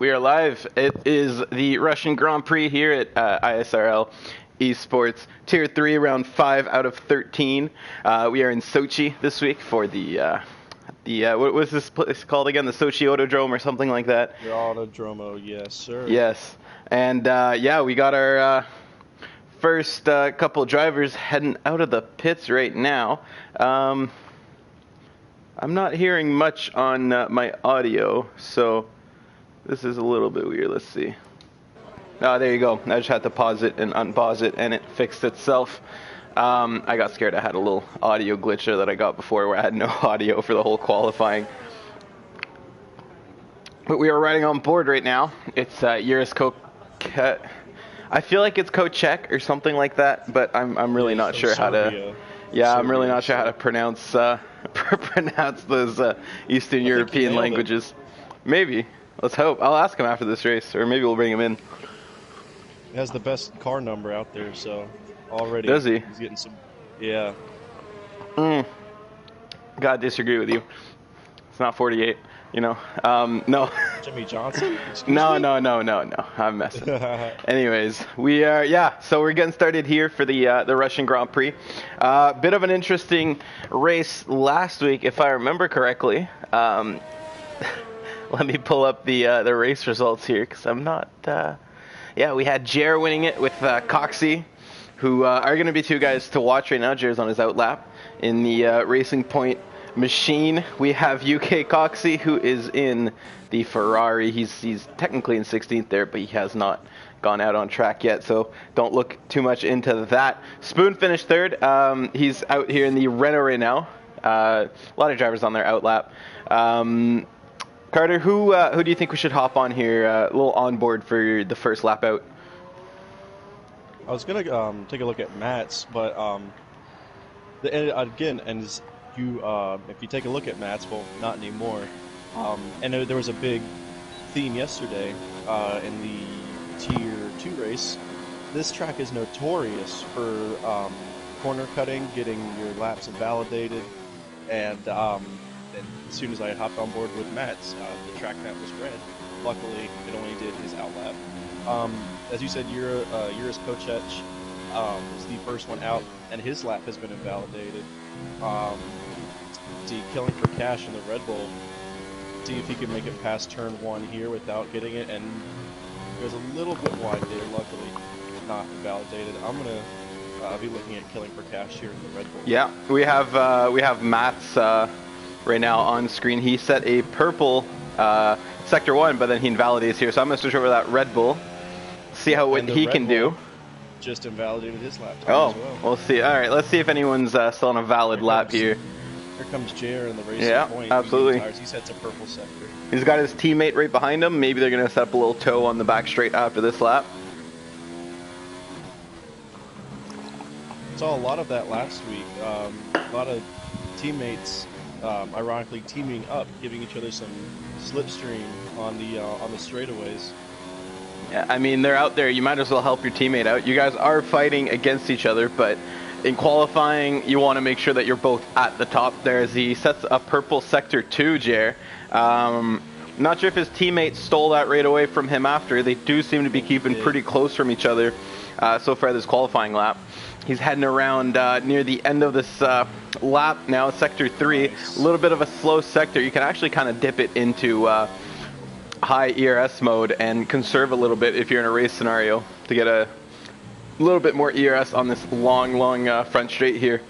We are live. It is the Russian Grand Prix here at ISRL Esports, Tier 3, round 5 out of 13. We are in Sochi this week for the what was this place called again? The Sochi Autodrome or something like that? The Autodromo, yes, sir. Yes. And yeah, we got our first couple drivers heading out of the pits right now. I'm not hearing much on my audio, so this is a little bit weird. Let's see. Oh, there you go. I just had to pause it and unpause it, and it fixed itself. I got scared. I had a little audio glitch there that I got before where I had no audio for the whole qualifying. But we are riding on board right now. It's Yuris I feel like it's Kochek or something like that, but I'm really not sure how to. Yeah, I'm really not sure how to pronounce those Eastern European languages. Maybe. Let's hope. I'll ask him after this race, or maybe we'll bring him in. He has the best car number out there, so already does he? He's getting some. Yeah. Gotta disagree with you. It's not 48. You know. No. Jimmy Johnson? No. I'm messing. Anyways, we are. Yeah. So we're getting started here for the Russian Grand Prix. Bit of an interesting race last week, if I remember correctly. Let me pull up the race results here, because I'm not... yeah, we had Jer winning it with Coxie, who are going to be two guys to watch right now. Jer's on his outlap. In the Racing Point machine, we have UK Coxie, who is in the Ferrari. He's technically in 16th there, but he has not gone out on track yet, so don't look too much into that. Spoon finished third. He's out here in the Renault right now. A lot of drivers on their outlap. Carter, who do you think we should hop on here, a little onboard for the first lap out? I was gonna take a look at Matt's, but again, and if you take a look at Matt's, well, not anymore. And there was a big theme yesterday in the Tier 2 race. This track is notorious for corner cutting, getting your laps invalidated, and as soon as I hopped on board with Matt's, the track map was red. Luckily, it only did his outlap. As you said, Yuris Kochek was the first one out, and his lap has been invalidated. See, killing for cash in the Red Bull. See if he can make it past turn 1 here without getting it, and it was a little bit wide there, luckily not invalidated. I'm going to be looking at killing for cash here in the Red Bull. Yeah, we have Matt's right now on screen. He set a purple sector 1, but then he invalidates here. So I'm going to switch over to that Red Bull, see how what he can do. Just invalidated his lap time as well. We'll see. All right, let's see if anyone's still on a valid lap here. Here comes Jer in the Racing Point. Absolutely. He sets a purple sector. He's got his teammate right behind him. Maybe they're going to set up a little toe on the back straight after this lap. Saw a lot of that last week. A lot of teammates, ironically, teaming up, giving each other some slipstream on the straightaways. Yeah, I mean, they're out there. You might as well help your teammate out. You guys are fighting against each other, but in qualifying, you want to make sure that you're both at the top there, as he sets a purple sector 2, Jer. Not sure if his teammates stole that right away from him after. They do seem to be keeping pretty close from each other so far this qualifying lap. He's heading around near the end of this lap now, sector 3. Nice. A little bit of a slow sector. You can actually kind of dip it into high ERS mode and conserve a little bit if you're in a race scenario to get a little bit more ERS on this long front straight here.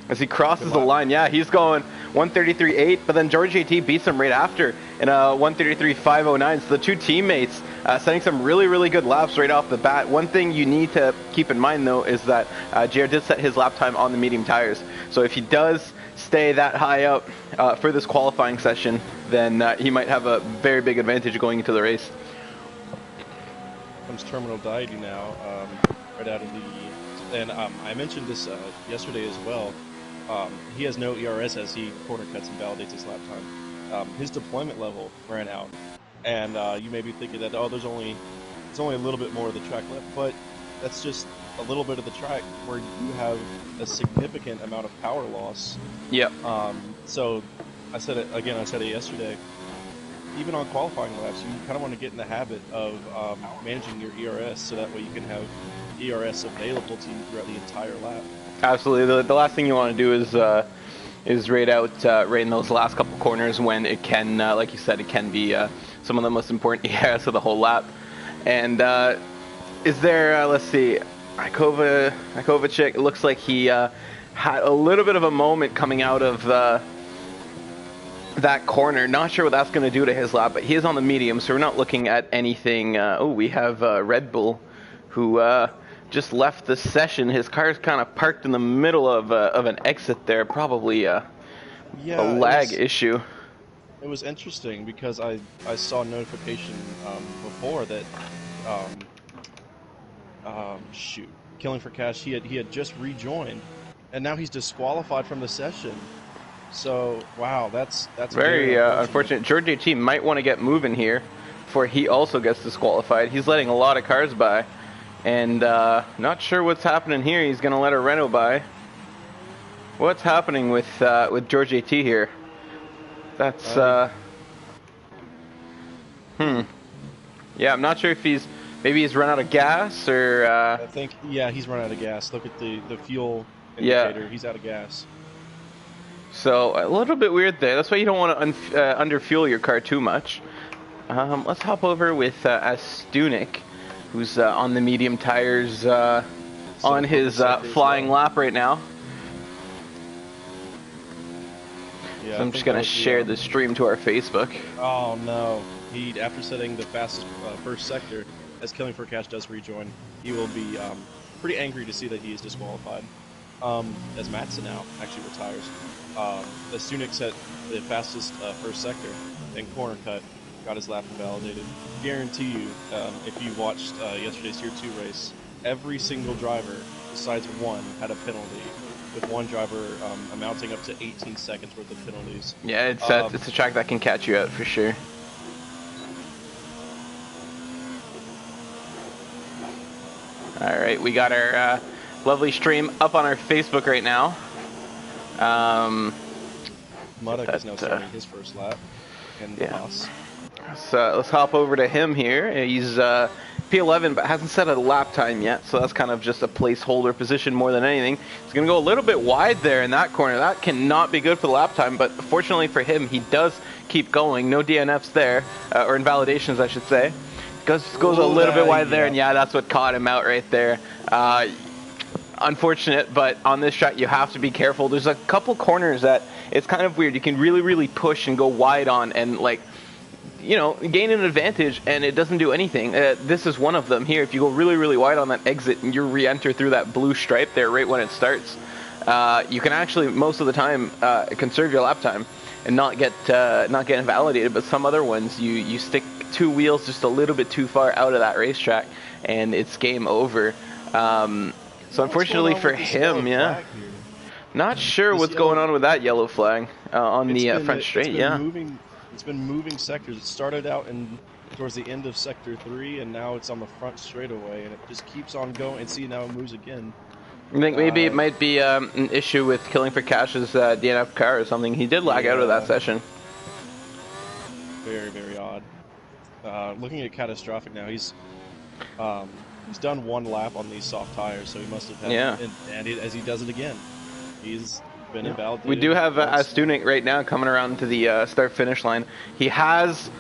As he crosses the line, yeah, he's going 133.8, but then George JT beats him right after in a 133.509. So the two teammates setting some really good laps right off the bat. One thing you need to keep in mind, though, is that Jared did set his lap time on the medium tires. So if he does stay that high up for this qualifying session, then he might have a very big advantage going into the race. Comes Terminal Deity now, right out of the... And I mentioned this yesterday as well. He has no ERS as he corner cuts and validates his lap time. His deployment level ran out, and you may be thinking that, it's only a little bit more of the track left, but that's just a little bit of the track where you have a significant amount of power loss. Yep. So I said it again. I said it yesterday. even on qualifying laps, you kind of want to get in the habit of managing your ERS, so that way you can have ERS available to you throughout the entire lap. Absolutely. The last thing you want to do is raid in those last couple corners when it can, like you said, it can be some of the most important ERS of the whole lap. And is there, let's see, Ikovacic, it looks like he had a little bit of a moment coming out of that corner. Not sure what that's going to do to his lap, but he is on the medium, so we're not looking at anything. We have Red Bull, who just left the session. His car's kind of parked in the middle of an exit there, probably a lag issue. It was interesting because I saw a notification before that Killing for Cash, he had just rejoined, and now he's disqualified from the session. So wow, that's very unfortunate. George AT might want to get moving here before he also gets disqualified. He's letting a lot of cars by, and not sure what's happening here. He's going to let a Renault by. What's happening with George AT here? That's yeah, I'm not sure if maybe he's run out of gas, or I think he's run out of gas. Look at the fuel indicator. He's out of gas. So a little bit weird there. That's why you don't want to underfuel your car too much. Let's hop over with Astunik, who's on the medium tires on his flying lap right now. Yeah, so I'm just gonna share the stream to our Facebook. Oh no! After setting the fastest first sector, as Killing for Cash does rejoin, he will be pretty angry to see that he is disqualified. As Matson now actually retires. Astunik set the fastest first sector and corner cut, got his lap invalidated. Guarantee you, if you watched yesterday's Tier 2 race, every single driver besides one had a penalty, with one driver amounting up to 18 seconds worth of penalties. Yeah, it's a track that can catch you out for sure. Alright, we got our lovely stream up on our Facebook right now. Muddock is now starting his first lap in the Haas. So let's hop over to him here. He's P11, but hasn't set a lap time yet, so that's kind of just a placeholder position more than anything. He's going to go a little bit wide there in that corner. That cannot be good for the lap time, but fortunately for him, he does keep going. No DNFs there, or invalidations, I should say. Goes a little bit wide there, and that's what caught him out right there. Unfortunate, but on this track you have to be careful. There's a couple corners that it's kind of weird. You can really push and go wide on and, like, you know, gain an advantage, and it doesn't do anything. This is one of them here. If you go really wide on that exit and you re-enter through that blue stripe there right when it starts, you can actually most of the time conserve your lap time and not get invalidated. But some other ones, you stick two wheels just a little bit too far out of that racetrack and it's game over. So unfortunately for him, not sure what's going on with that yellow flag on the front straight. It's been moving sectors. It started out towards the end of Sector 3, and now it's on the front straightaway, and it just keeps on going. And see, now it moves again. I think maybe it might be an issue with Killing for Cash's DNF car or something. He did lag out of that session. Very odd. Looking at Catastrophic now, he's done one lap on these soft tires, so he must have had and as he does it again, he's been invalidated. We do have Astunik right now coming around to the start-finish line. He has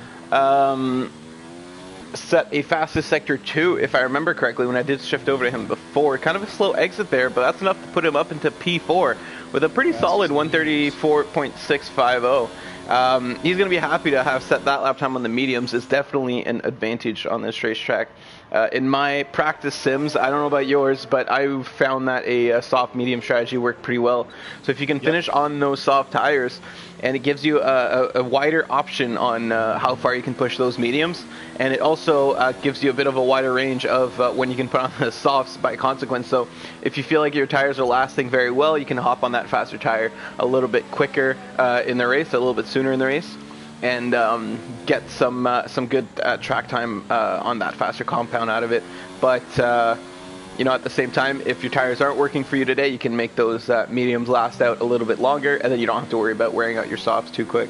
set a fastest Sector 2, if I remember correctly, when I did shift over to him before. Kind of a slow exit there, but that's enough to put him up into P4 with a pretty solid 134.650. He's going to be happy to have set that lap time on the mediums. It's definitely an advantage on this racetrack. In my practice sims, I don't know about yours, but I found that a soft medium strategy worked pretty well. So if you can finish on those soft tires, and it gives you a wider option on how far you can push those mediums, and it also gives you a bit of a wider range of when you can put on the softs by consequence. So if you feel like your tires are lasting very well, you can hop on that faster tire a little bit quicker in the race, a little bit sooner in the race, and get some good track time on that faster compound out of it. But you know, at the same time, if your tires aren't working for you today, you can make those mediums last out a little bit longer, and then you don't have to worry about wearing out your softs too quick.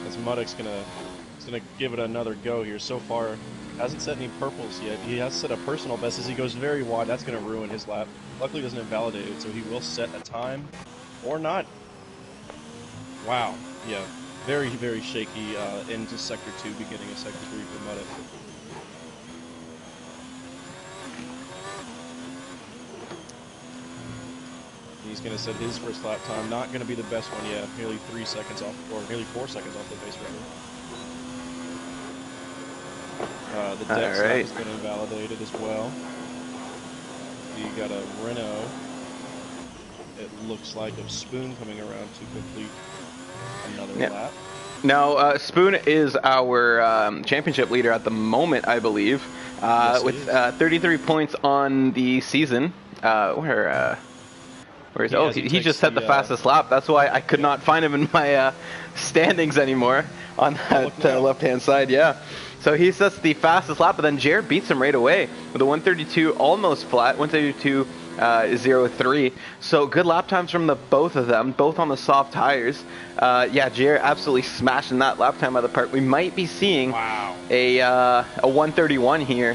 As Muddock's gonna give it another go here. So far, hasn't set any purples yet. He has set a personal best as he goes very wide. That's gonna ruin his lap. Luckily, doesn't invalidate it, so he will set a time or not. Wow. Yeah. Very, very shaky into Sector 2, beginning of Sector 3 for Muddock. He's going to set his first lap time. Not going to be the best one yet. Nearly 3 seconds off, or nearly 4 seconds off the base record. The deck slap has been invalidated as well. You got a Renault. It looks like of Spoon coming around to complete another lap. Now, Spoon is our championship leader at the moment, I believe, yes, with 33 points on the season. Where is he? Oh, he just set the fastest lap. That's why I could not find him in my standings anymore on that left-hand side. Yeah. So he sets the fastest lap, but then Jared beats him right away with a 132 almost flat, 132.03. So good lap times from the both of them, both on the soft tires. Yeah, Jared absolutely smashing that lap time out of the park. We might be seeing a 131 here,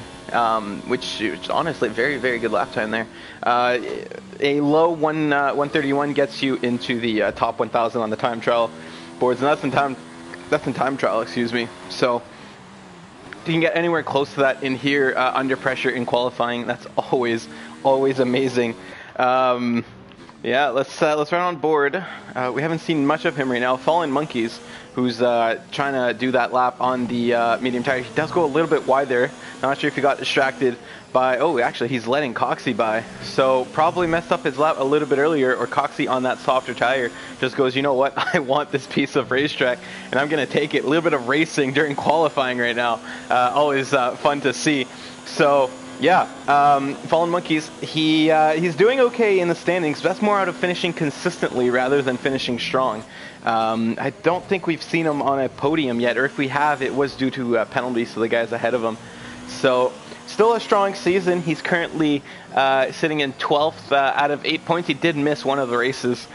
which is honestly very, very good lap time there. A low 131 gets you into the top 1,000 on the time trial boards, and that's in time trial, excuse me. So if you can get anywhere close to that in here under pressure in qualifying, that's always amazing. Yeah, let's run on board. We haven't seen much of him right now. Fallen Monkeys, who's trying to do that lap on the medium tire. He does go a little bit wide there. Not sure if he got distracted by, oh, actually he's letting Coxie by. So probably messed up his lap a little bit earlier, or Coxie on that softer tire just goes, you know what, I want this piece of racetrack and I'm going to take it. A little bit of racing during qualifying right now. Always fun to see. So yeah, Fallen Monkeys, he's doing okay in the standings. That's more out of finishing consistently rather than finishing strong. I don't think we've seen him on a podium yet, or if we have, it was due to penalties to the guys ahead of him. So still a strong season. He's currently sitting in 12th out of 8 points. He did miss one of the races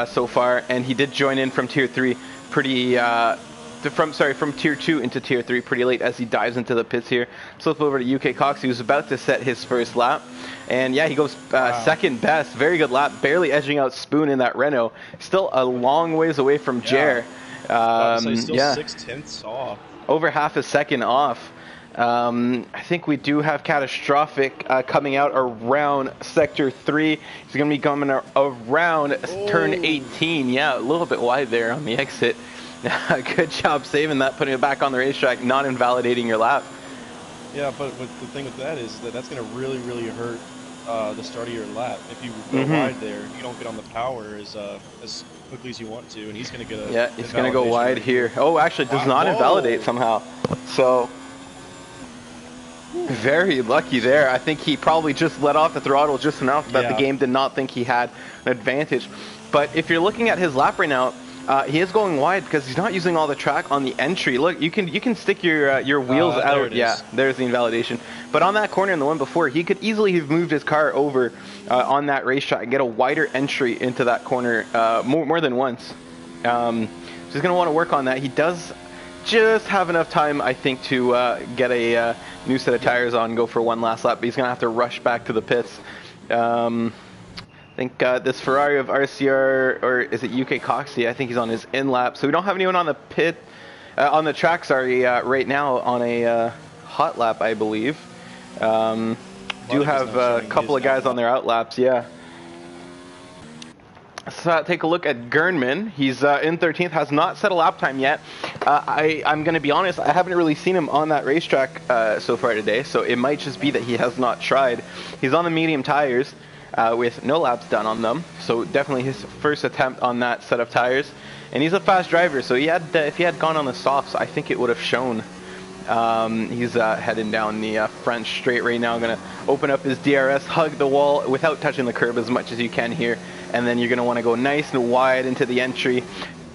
so far, and he did join in from Tier 3 pretty from Tier 2 into Tier 3 pretty late as he dives into the pits here. Flip over to UK Cox, who's about to set his first lap. And yeah, he goes second best. Very good lap, barely edging out Spoon in that Renault. Still a long ways away from Jer. Still 6/10 off. Over half a second off. I think we do have Catastrophic coming out around Sector 3. He's going to be coming around turn 18. Yeah, a little bit wide there on the exit. Good job saving that, putting it back on the racetrack, not invalidating your lap. Yeah, but the thing with that is that's going to really, really hurt the start of your lap. If you go wide there, you don't get on the power as quickly as you want to, and he's going to get a... Yeah, he's going to go wide here. Oh, actually, does not invalidate somehow. So... very lucky there. I think he probably just let off the throttle just enough that the game did not think he had an advantage. But if you're looking at his lap right now, he is going wide because he's not using all the track on the entry. Look, you can stick your wheels out. Yeah, there's the invalidation. But on that corner and the one before, he could easily have moved his car over on that racetrack and get a wider entry into that corner more than once. So he's going to want to work on that. He does just have enough time, I think, to get a new set of tires on and go for one last lap, but he's going to have to rush back to the pits. I think this Ferrari of RCR, or is it UK Coxie? I think he's on his in lap, so we don't have anyone on the on the track, sorry, right now on a hot lap, I believe. Do have a couple of guys on their out laps, yeah. So take a look at Gernman. He's in 13th, has not set a lap time yet. I'm going to be honest, I haven't really seen him on that racetrack so far today, so it might just be that he has not tried. He's on the medium tires with no laps done on them, so definitely his first attempt on that set of tires. And he's a fast driver, so if he had gone on the softs, I think it would have shown. He's heading down the front straight right now. Going to open up his DRS, hug the wall without touching the curb as much as you can here. And then you're going to want to go nice and wide into the entry.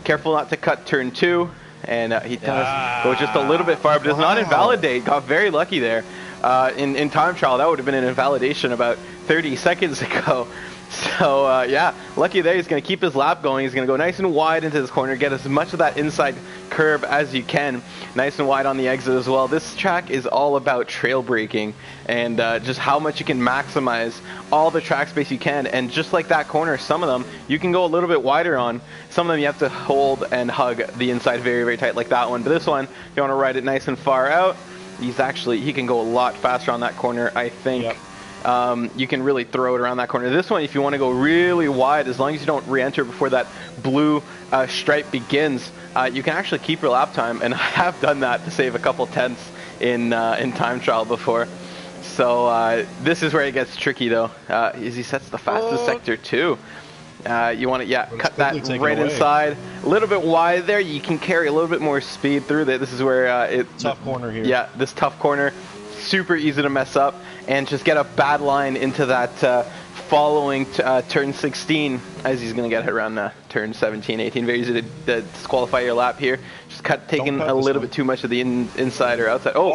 Careful not to cut turn 2. And he does go just a little bit far, but does not invalidate. Got very lucky there. In time trial, that would have been an invalidation about 30 seconds ago. So yeah, lucky there. He's going to keep his lap going. He's going to go nice and wide into this corner, get as much of that inside curb as you can. Nice and wide on the exit as well. This track is all about trail braking and just how much you can maximize all the track space you can. And just like that corner, some of them you can go a little bit wider on. Some of them you have to hold and hug the inside very, very tight like that one. But this one, you want to ride it nice and far out. He can go a lot faster on that corner, I think. Yep. You can really throw it around that corner. This one, if you want to go really wide, as long as you don't re-enter before that blue stripe begins, you can actually keep your lap time, and I have done that to save a couple tenths in time trial before. So this is where it gets tricky, though, is he sets the fastest sector too. You want to, cut that right inside. A little bit wide there. You can carry a little bit more speed through that. This is where tough corner here. Yeah, this tough corner, super easy to mess up and just get a bad line into that following turn 16, as he's going to get around turn 17, 18. Very easy to disqualify your lap here. Just taking a little bit too much of the inside or outside. Oh!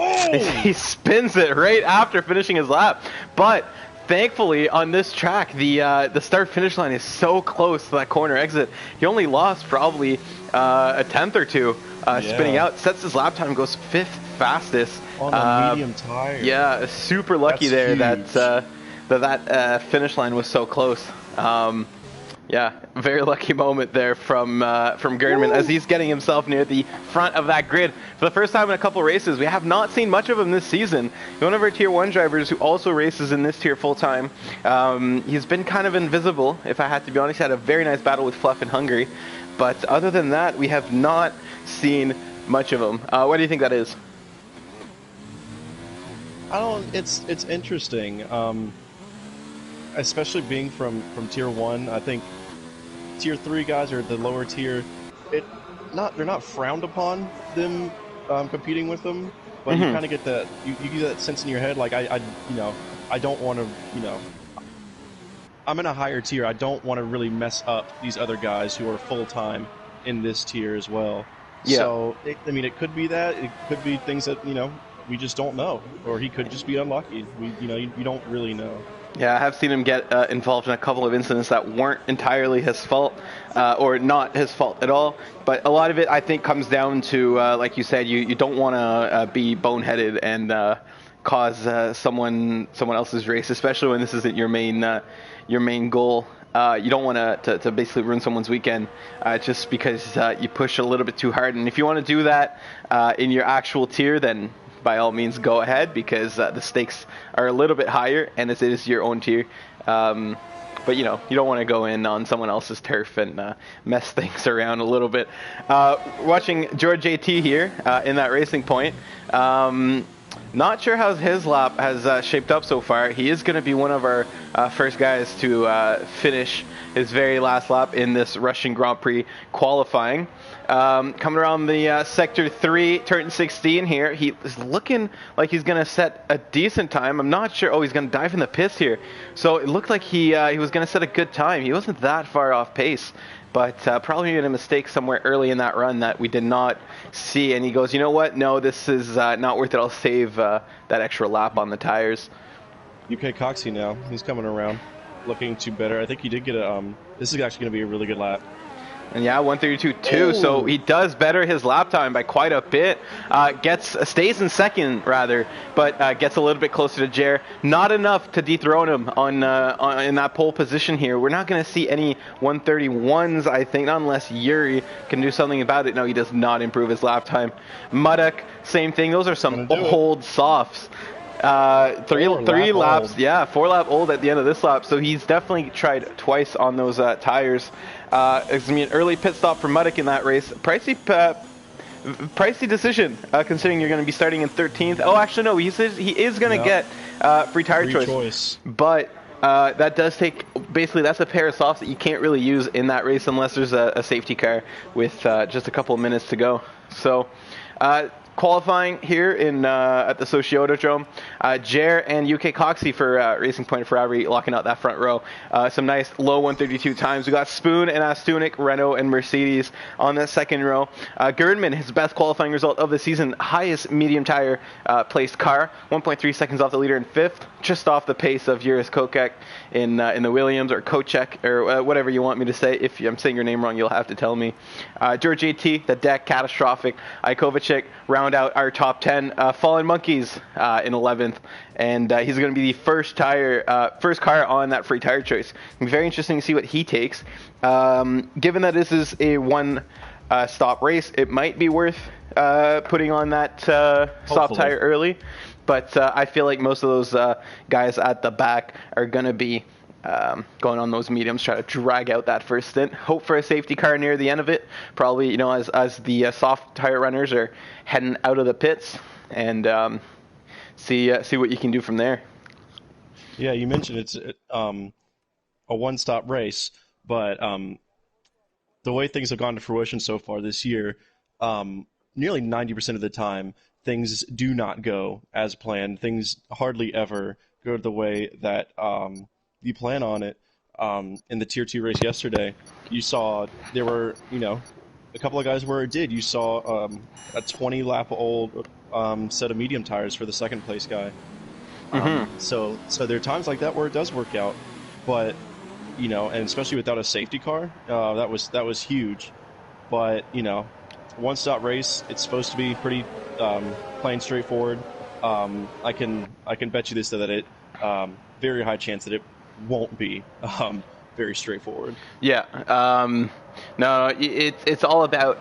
He spins it right after finishing his lap. But thankfully, on this track, the start-finish line is so close to that corner exit. He only lost probably a tenth or two spinning out. Sets his lap time, goes 5th fastest. On a medium tire. Yeah, super lucky That's there huge. that finish line was so close. Yeah, very lucky moment there from Gerdman as he's getting himself near the front of that grid. For the first time in a couple races, we have not seen much of him this season. One of our Tier 1 drivers who also races in this tier full-time. He's been kind of invisible, if I had to be honest. He had a very nice battle with Fluff in Hungary. But other than that, we have not seen much of him. What do you think that is? It's interesting, especially being from Tier 1. I think Tier 3 guys or the lower tier, they're not frowned upon them competing with them, but you kind of get that you get that sense in your head like I don't want to I'm in a higher tier. I don't want to really mess up these other guys who are full time in this tier as well. Yeah. So it could be that. It could be things that we just don't know, or he could just be unlucky. You don't really know. Yeah, I have seen him get involved in a couple of incidents that weren't entirely his fault, or not his fault at all. But a lot of it, I think, comes down to, like you said, you don't want to be boneheaded and cause someone else's race, especially when this isn't your main goal. You don't want to basically ruin someone's weekend just because you push a little bit too hard. And if you want to do that in your actual tier, then by all means go ahead, because the stakes are a little bit higher and it is your own tier. But you don't want to go in on someone else's turf and mess things around a little bit. Watching George JT here in that racing point. Not sure how his lap has shaped up so far. He is going to be one of our first guys to finish his very last lap in this Russian Grand Prix qualifying. Coming around the Sector 3, turn 16 here. He is looking like he's going to set a decent time. I'm not sure. Oh, he's going to dive in the pits here. So it looked like he was going to set a good time. He wasn't that far off pace, but probably made a mistake somewhere early in that run that we did not see. And he goes, you know what? No, this is not worth it. I'll save that extra lap on the tires. UK Coxie now. He's coming around, looking to better. I think he did get a. This is actually going to be a really good lap. And yeah, 132.2, so he does better his lap time by quite a bit. Stays in second, rather, but gets a little bit closer to Jer. Not enough to dethrone him on in that pole position here. We're not going to see any 131s, I think, not unless Yuri can do something about it. No, he does not improve his lap time. Muddock, same thing. Those are some old softs. 3 laps, old. Yeah, 4 lap old at the end of this lap, so he's definitely tried twice on those tires. It's gonna be an early pit stop for Muddock in that race. Pricey decision, considering you're going to be starting in 13th. Oh, actually no, he says he is going to get free tire choice, but that does take, basically that's a pair of softs that you can't really use in that race unless there's a safety car with just a couple of minutes to go. So qualifying here in at the Sochi Autodrome, Jer and UK Coxey for Racing Point and Ferrari locking out that front row. Some nice low 132 times. We got Spoon and Astunic, Renault and Mercedes on that second row. Gerdman, his best qualifying result of the season, highest medium tire placed car, 1.3 seconds off the leader in fifth, just off the pace of Juris Kokek in the Williams, or Kocek, or whatever you want me to say. If I'm saying your name wrong, you'll have to tell me. George AT, the deck, catastrophic. Ikovacic round out our top 10. Fallen Monkeys in 11th, and he's going to be the first car on that free tire choice. It'll be very interesting to see what he takes. Given that this is a one stop race, it might be worth putting on that soft tire early, but I feel like most of those guys at the back are going to be going on those mediums, try to drag out that first stint, hope for a safety car near the end of it, probably, as the soft tire runners are heading out of the pits, and see what you can do from there. Yeah, you mentioned it's a one-stop race, but the way things have gone to fruition so far this year, nearly 90% of the time, things do not go as planned. Things hardly ever go the way that you plan on it. In the Tier 2 race yesterday, you saw there were, a couple of guys where it did. You saw a 20-lap-old set of medium tires for the second place guy. So there are times like that where it does work out, but and especially without a safety car, that was huge. But one-stop race, it's supposed to be pretty plain straightforward. I can bet you this that it very high chance that it won't be very straightforward. Yeah. No, it's all about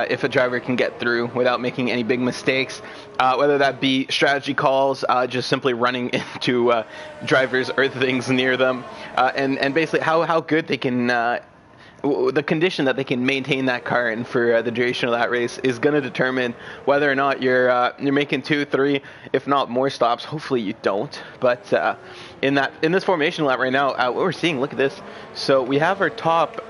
if a driver can get through without making any big mistakes, whether that be strategy calls, just simply running into drivers or things near them, and basically how good they can the condition that they can maintain that car in for the duration of that race is going to determine whether or not you're making 2, 3, if not more stops. Hopefully you don't. But in this formation lap right now, what we're seeing, look at this. So we have our top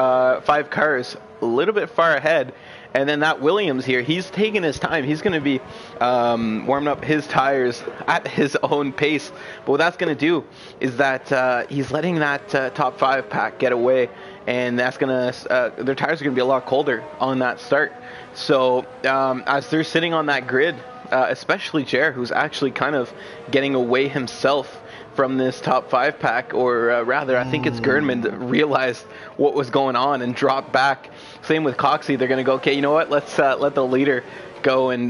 5 cars a little bit far ahead. And then that Williams here, he's taking his time. He's going to be warming up his tires at his own pace. But what that's going to do is that he's letting that top 5 pack get away. And that's going to, their tires are going to be a lot colder on that start. So as they're sitting on that grid, especially Jer, who's actually kind of getting away himself from this top 5 pack, or rather, I think it's Gernman that realized what was going on and dropped back. Same with Coxey. They're going to go, okay, you know what? Let's let the leader go and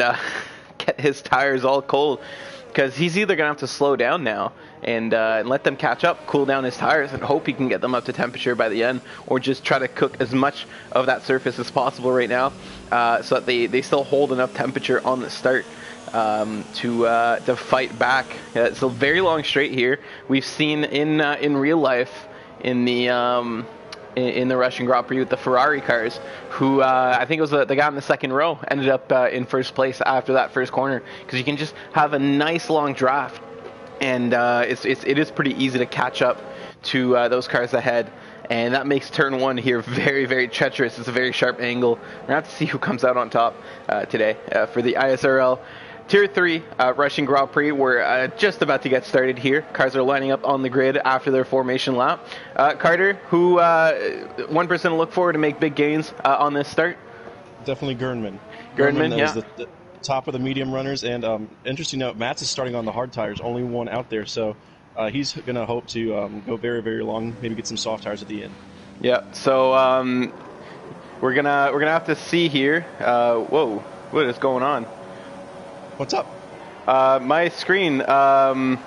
get his tires all cold, because he's either going to have to slow down now and let them catch up, cool down his tires, and hope he can get them up to temperature by the end, or just try to cook as much of that surface as possible right now, so that they still hold enough temperature on the start to fight back. It's a very long straight here. We've seen in real life in the Russian Grand Prix with the Ferrari cars, who I think it was the guy in the second row ended up in first place after that first corner, because you can just have a nice long draft, and it is pretty easy to catch up to those cars ahead. And that makes turn 1 here very, very treacherous. It's a very sharp angle. We're going to have to see who comes out on top today for the ISRL Tier 3 Russian Grand Prix. We're just about to get started here. Cars are lining up on the grid after their formation lap. Carter, who one person to look forward to make big gains on this start? Definitely Gernman. Gernman, yeah. Is the top of the medium runners. And interesting note, Mats is starting on the hard tires, only one out there. So he's going to hope to go very, very long, maybe get some soft tires at the end. Yeah, so we're gonna have to see here. Whoa, what is going on? What's up? My screen was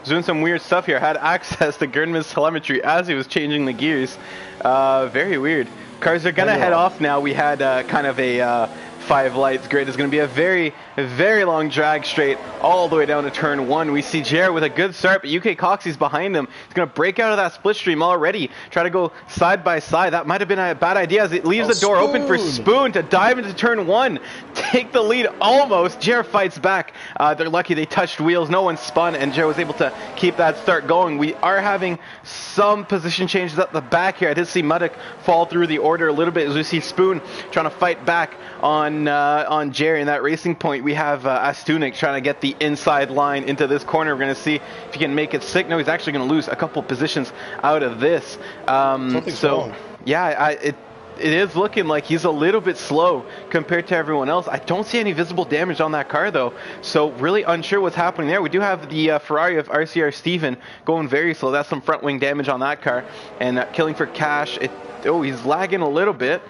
doing some weird stuff here. I had access to Gernman's telemetry as he was changing the gears. Very weird. Cars are going to head off now. We had kind of a 5 lights grid. Is going to be a very, very long drag straight all the way down to turn 1. We see Jer with a good start, but UK Coxey's behind him. He's going to break out of that split stream already. Try to go side by side. That might have been a bad idea as it leaves the door open for Spoon to dive into turn 1. Take the lead almost. Jer fights back. They're lucky they touched wheels. No one spun, and Jer was able to keep that start going. We are having some position changes at the back here. I did see Muddock fall through the order a little bit as we see Spoon trying to fight back on Jer in that racing point. we have Astunik trying to get the inside line into this corner. We're going to see if he can make it stick. No, he's actually going to lose a couple positions out of this. Something's wrong. Yeah, it is looking like he's a little bit slow compared to everyone else. I don't see any visible damage on that car, though, so really unsure what's happening there. We do have the Ferrari of RCR Steven going very slow. That's some front wing damage on that car, and killing for cash. He's lagging a little bit.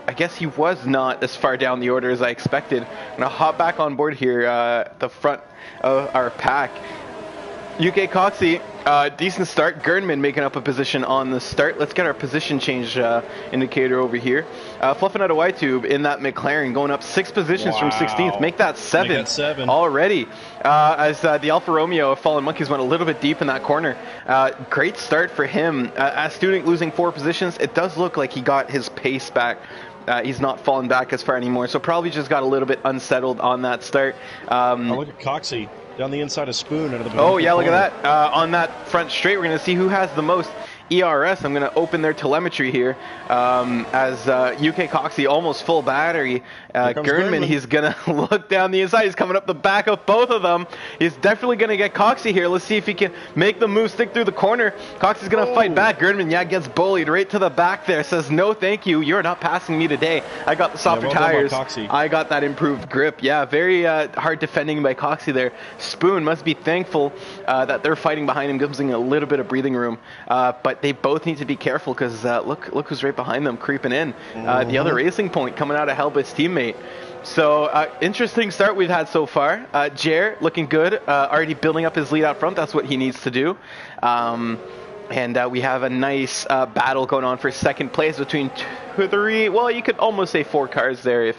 I guess he was not as far down the order as I expected. I'm going to hop back on board here, the front of our pack. UK Coxie, decent start. Gernman making up a position on the start. Let's get our position change indicator over here. Fluffing out a Y-tube in that McLaren, going up 6 positions from 16th. Make that 7 already. As the Alfa Romeo of Fallen Monkeys went a little bit deep in that corner. Great start for him. Astunik losing 4 positions. It does look like he got his pace back. He's not falling back as far anymore, so probably just got a little bit unsettled on that start. Look at Coxie down the inside of Spoon. Oh yeah, look at that. On that front straight, we're going to see who has the most ERS. I'm going to open their telemetry here as UK Coxie almost full battery. Gernman, he's going to look down the inside. He's coming up the back of both of them. He's definitely going to get Coxie here. Let's see if he can make the move, stick through the corner. Coxie's going to fight back. Gernman, gets bullied right to the back there. Says, no, thank you. You're not passing me today. I got the softer tires. I got that improved grip. Yeah, very hard defending by Coxie there. Spoon must be thankful that they're fighting behind him, gives him a little bit of breathing room. But they both need to be careful because look who's right behind them creeping in. The other Racing Point coming out of Helbut's teammate. So interesting start we've had so far. Jer looking good, already building up his lead out front. That's what he needs to do. And we have a nice battle going on for second place between 3, well, you could almost say 4 cars there if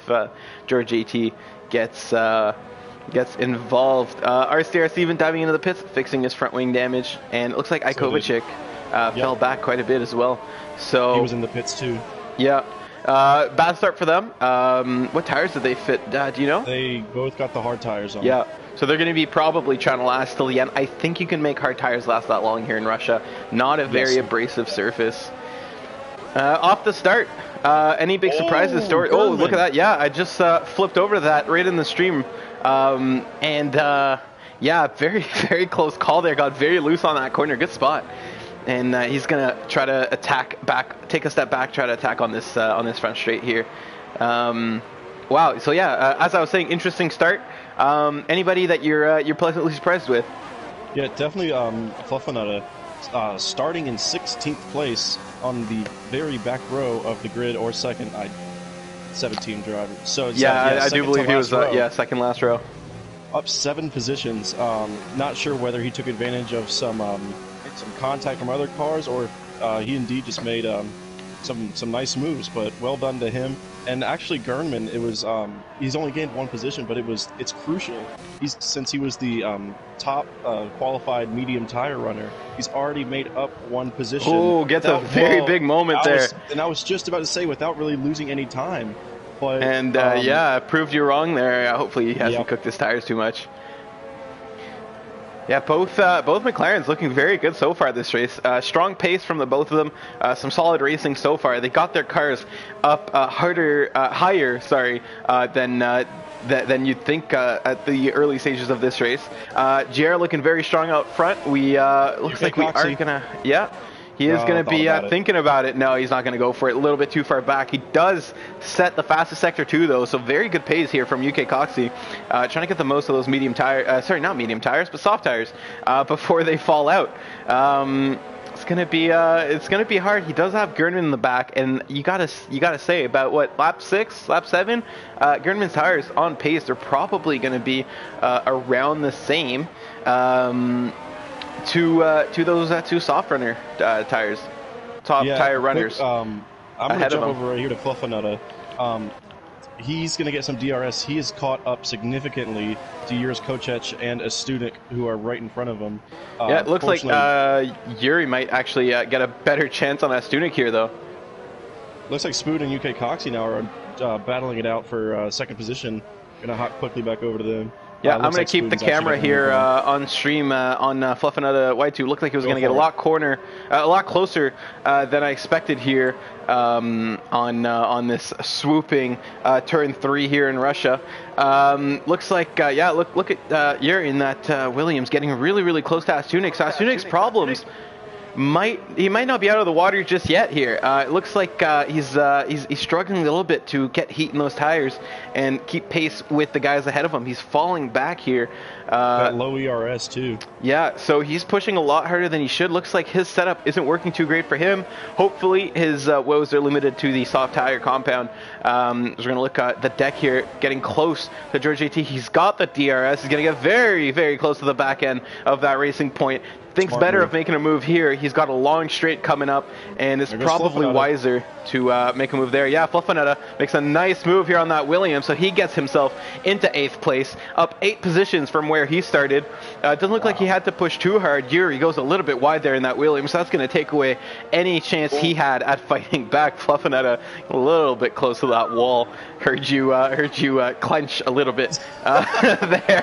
George AT gets involved. RCR Steven diving into the pits, fixing his front wing damage, and it looks like Ikovacic fell back quite a bit as well. So he was in the pits too. Yeah. Bad start for them. What tires did they fit? Do you know? They both got the hard tires on. Yeah. So they're going to be probably trying to last till the end. I think you can make hard tires last that long here in Russia. Not a very abrasive surface. Off the start. Any big surprises? Story? Oh, look at that. Yeah, I just flipped over to that right in the stream. Yeah, very, very close call there. Got very loose on that corner. Good spot. And he's going to try to attack back, take a step back, try to attack on this front straight here. Wow. So yeah, as I was saying, interesting start. Anybody that you're pleasantly surprised with? Yeah, definitely. Fluffenada starting in 16th place on the very back row of the grid, or second. 17 driver. So yeah, I do believe he was second last row. Up 7 positions. Not sure whether he took advantage of some contact from other cars, or he indeed just made some nice moves. But well done to him. And actually, Gernman, it was he's only gained 1 position, but it's crucial. Since he was the top qualified medium tire runner, he's already made up 1 position. Oh, gets a very big moment there. And I was just about to say, without really losing any time. But, yeah, proved you wrong there. Hopefully, he hasn't cooked his tires too much. Yeah, both McLarens looking very good so far this race. Strong pace from the both of them. Some solid racing so far. They got their cars up higher, than you'd think at the early stages of this race. JR looking very strong out front. We looks like we are gonna he is going to be thinking about it. No, he's not going to go for it. A little bit too far back. He does set the fastest sector 2, though, so very good pace here from UK Coxie. Trying to get the most of those medium tires, sorry, not medium tires, but soft tires, before they fall out. It's gonna be hard. He does have Gernman in the back, and you gotta say, about what, lap 6, lap 7, Gernman's tires on pace. They're probably gonna be around the same. To those 2 soft runner tires, tire runners. I'm going to jump over right here to Fluffenada. He's going to get some DRS. He is caught up significantly to Yuri's Kochech and Astunik, who are right in front of him. Yeah, it looks like Yuri might actually get a better chance on Astunik here, though. Looks like Spoon and UK Coxie now are battling it out for second position. Going to hop quickly back over to them. Yeah, I'm going like to keep the Spoon's actually camera gonna here move on. on stream on Fluffinetta Y2. Looked like it was Go going to get for it. a lot closer than I expected here on this swooping turn 3 here in Russia. Looks like, yeah, look at Yuri in that Williams getting really, really close to Astunix. Astunix's problems he might not be out of the water just yet here. It looks like he's struggling a little bit to get heat in those tires and keep pace with the guys ahead of him. He's falling back here. That low ERS too. Yeah, so he's pushing a lot harder than he should. Looks like his setup isn't working too great for him. Hopefully his woes are limited to the soft tire compound. We're going to look at the deck here, getting close to George AT. He's got the DRS. He's going to get very, very close to the back end of that racing point. Thinks Smart better move. of making a move here. He's got a long straight coming up, and it's probably wiser to make a move there. Yeah, Fluffinetta makes a nice move here on that Williams, so he gets himself into 8th place, up 8 positions from where he started. Doesn't look like he had to push too hard. Yuri goes a little bit wide there in that Williams, so that's going to take away any chance he had at fighting back. Fluffinetta a little bit close to that wall. Heard you clench a little bit there.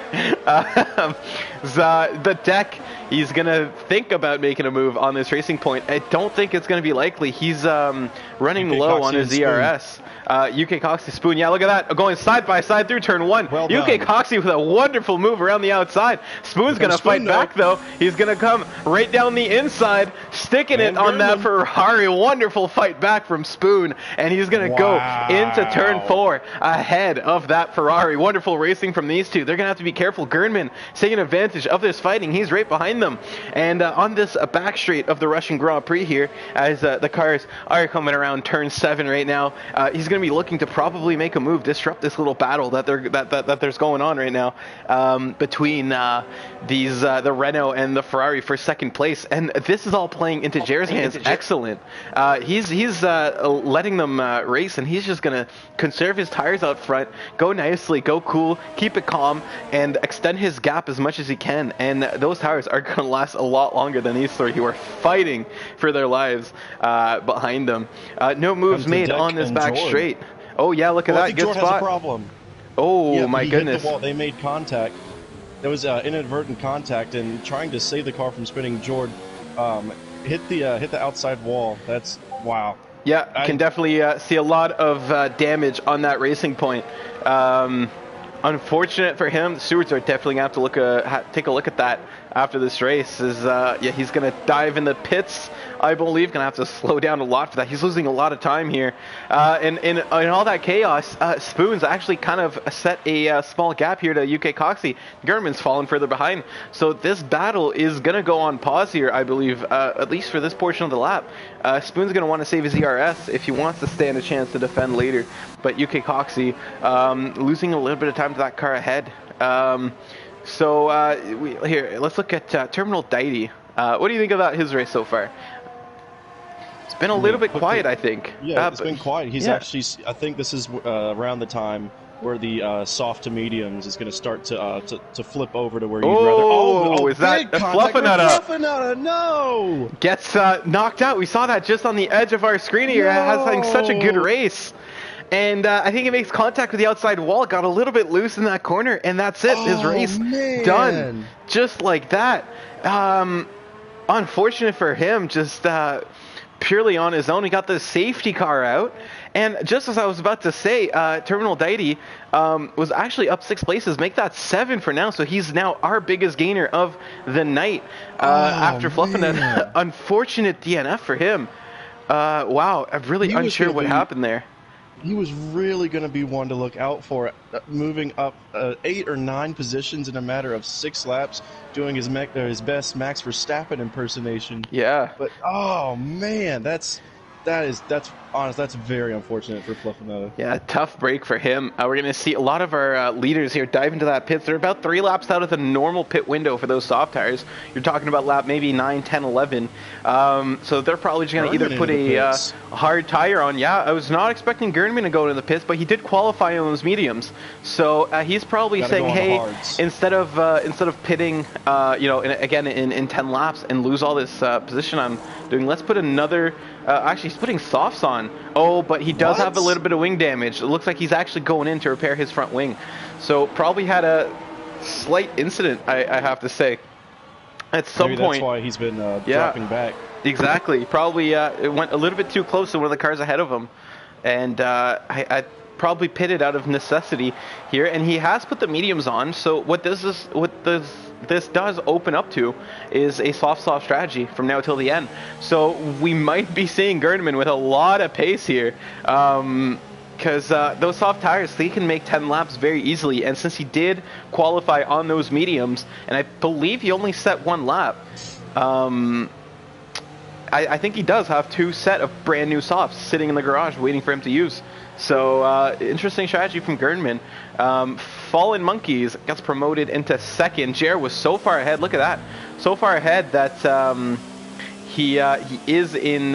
The deck. He's going to think about making a move on this racing point. I don't think it's going to be likely. He's running low on his ERS. UK Coxie Spoon. Yeah, look at that. Going side by side through turn 1. Well UK Coxie with a wonderful move around the outside. Spoon's going to fight back, though. He's going to come right down the inside, sticking it on that Ferrari. Wonderful fight back from Spoon. And he's going to go into turn 4 ahead of that Ferrari. Wonderful racing from these two. They're going to have to be careful. Gernman taking advantage of this fighting. He's right behind them. And on this back straight of the Russian Grand Prix here, as the cars are coming around turn 7 right now, he's going to be looking to probably make a move, disrupt this little battle that there's going on right now between the Renault and the Ferrari for 2nd place. And this is all playing into Jared's hands. Excellent. He's letting them race, and he's just going to conserve his tires out front, go nicely, go cool, keep it calm, and extend his gap as much as he can. And those tires are going to last a lot longer than these three who are fighting for their lives behind them. No moves made on this back straight. Oh yeah, look at that. Good George spot. has a problem. Oh yeah, my goodness. Hit the wall. They made contact. There was inadvertent contact, and trying to save the car from spinning, George hit the outside wall. That's wow. Yeah, can definitely see a lot of damage on that racing point. Unfortunate for him. The stewards are definitely going to have to take a look at that after this race. Yeah, he's going to dive in the pits, I believe. Going to have to slow down a lot for that. He's losing a lot of time here. And in all that chaos, Spoon's actually kind of set a small gap here to UK Coxie. Gurman's fallen further behind. So this battle is going to go on pause here, I believe, at least for this portion of the lap. Spoon's going to want to save his ERS if he wants to stand a chance to defend later. But UK Coxie losing a little bit of time to that car ahead. Here, let's look at Terminal Deity. What do you think about his race so far? It's been a little bit quiet, I think. Yeah, it's been quiet. He's actually, I think this is around the time where the soft to mediums is going to start to flip over to where you'd rather. Oh, is that Fluffinetta? Fluffinetta, no! Gets knocked out. We saw that just on the edge of our screen here. Having such a good race. And I think it makes contact with the outside wall. Got a little bit loose in that corner, and that's it. His race done. Just like that. Unfortunate for him, just purely on his own. He got the safety car out. And just as I was about to say, Terminal Deity was actually up 6 places. Make that 7 for now. So he's now our biggest gainer of the night after Fluffinetta. Unfortunate DNF for him. Wow, I'm really unsure what happened there. He was really going to be one to look out for, moving up 8 or 9 positions in a matter of 6 laps, doing his best Max Verstappen impersonation. Yeah. But oh man, that's honest. That's very unfortunate for Fluffinetta. Yeah, tough break for him. We're going to see a lot of our leaders here dive into that pit. They're about 3 laps out of the normal pit window for those soft tires. You're talking about lap maybe 9, 10, 11. So they're probably just going to either put a hard tire on. Yeah, I was not expecting Gernman to go into the pits, but he did qualify on those mediums. So he's probably saying, hey, instead of pitting, again in 10 laps and lose all this position I'm doing, let's put another. Actually, he's putting softs on. Oh, but he does have a little bit of wing damage. It looks like he's actually going in to repair his front wing. So probably had a slight incident, I have to say. At some Maybe point, that's why he's been dropping back. Exactly. Probably it went a little bit too close to one of the cars ahead of him, and I probably pitted out of necessity here. And he has put the mediums on. So what this does open up to is a soft strategy from now till the end. So we might be seeing Gerdman with a lot of pace here. Because those soft tires, they can make 10 laps very easily. And since he did qualify on those mediums, and I believe he only set 1 lap, I think he does have 2 set of brand new softs sitting in the garage waiting for him to use. So interesting strategy from Gerdman. Fallen Monkeys gets promoted into 2nd. Jer was so far ahead. Look at that. So far ahead that he is in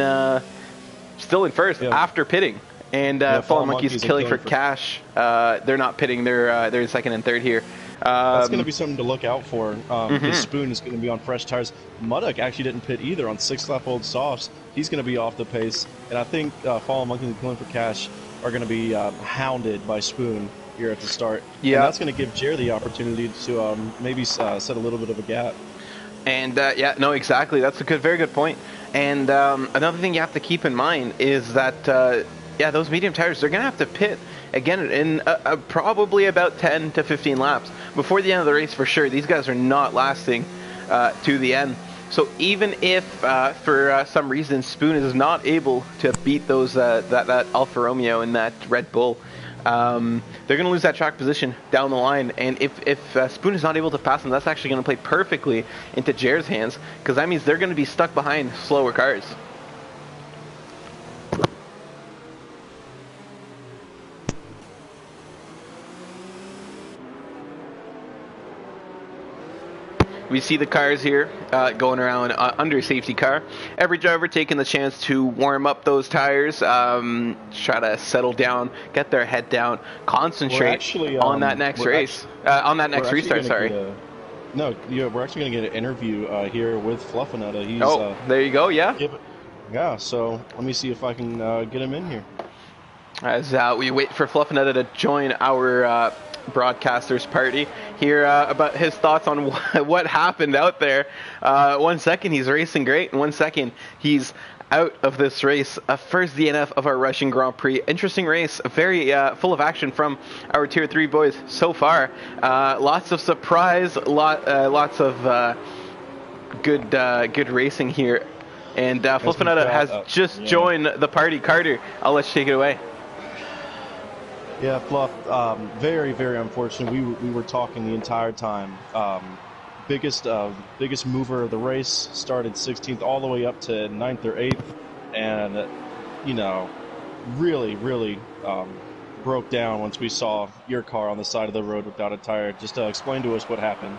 still in 1st after pitting. And Fallen Monkeys killing for cash. They're not pitting. They're in 2nd and 3rd here. That's going to be something to look out for. Because Spoon is going to be on fresh tires. Muddock actually didn't pit either on 6-lap-old softs. He's going to be off the pace. And I think Fallen Monkeys and Killing for Cash are going to be hounded by Spoon here at the start. Yeah. And that's going to give Jer the opportunity to maybe set a little bit of a gap. And yeah, no, exactly. That's a very good point. And another thing you have to keep in mind is that yeah, those medium tires, they're going to have to pit again in probably about 10 to 15 laps before the end of the race for sure. These guys are not lasting to the end. So even if for some reason Spoon is not able to beat those that Alfa Romeo and that Red Bull, they're going to lose that track position down the line. And if Spoon is not able to pass them, that's actually going to play perfectly into Jer's hands, because that means they're going to be stuck behind slower cars. We see the cars here going around under safety car. Every driver taking the chance to warm up those tires, try to settle down, get their head down, concentrate on that next race, on that next restart. Sorry. No, we're actually going to get an interview here with Fluffinetta. He's, there you go. Yeah. Yeah. So let me see if I can get him in here. As we wait for Fluffinetta to join our broadcasters party, hear about his thoughts on what happened out there. 1 second he's racing great, and 1 second he's out of this race. First DNF of our Russian Grand Prix. Interesting race, very full of action from our Tier 3 boys so far. Lots of surprise, lots of good racing here. And Fluffinetta has just joined the party. Carter, I'll let you take it away. Yeah, Fluff, very, very unfortunate. We were talking the entire time. Biggest mover of the race, started 16th all the way up to 9th or 8th, and, really broke down once we saw your car on the side of the road without a tire. Just explain to us what happened.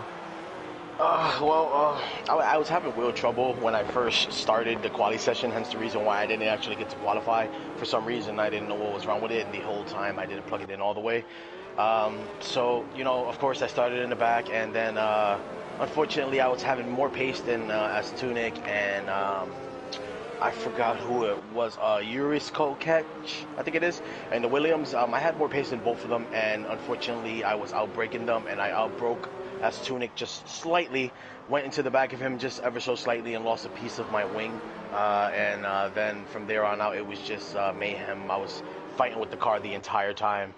I was having wheel trouble when I first started the quali session, hence the reason why I didn't actually get to qualify. For some reason, I didn't know what was wrong with it, and the whole time I didn't plug it in all the way. So, of course, I started in the back, and then unfortunately I was having more pace than Astunic, and I forgot who it was, Uris Kokech, I think it is, and the Williams. I had more pace than both of them, and unfortunately I was outbraking them, and I outbroke Astunic just slightly, went into the back of him just ever so slightly, and lost a piece of my wing. And then from there on out, it was just mayhem. I was fighting with the car the entire time.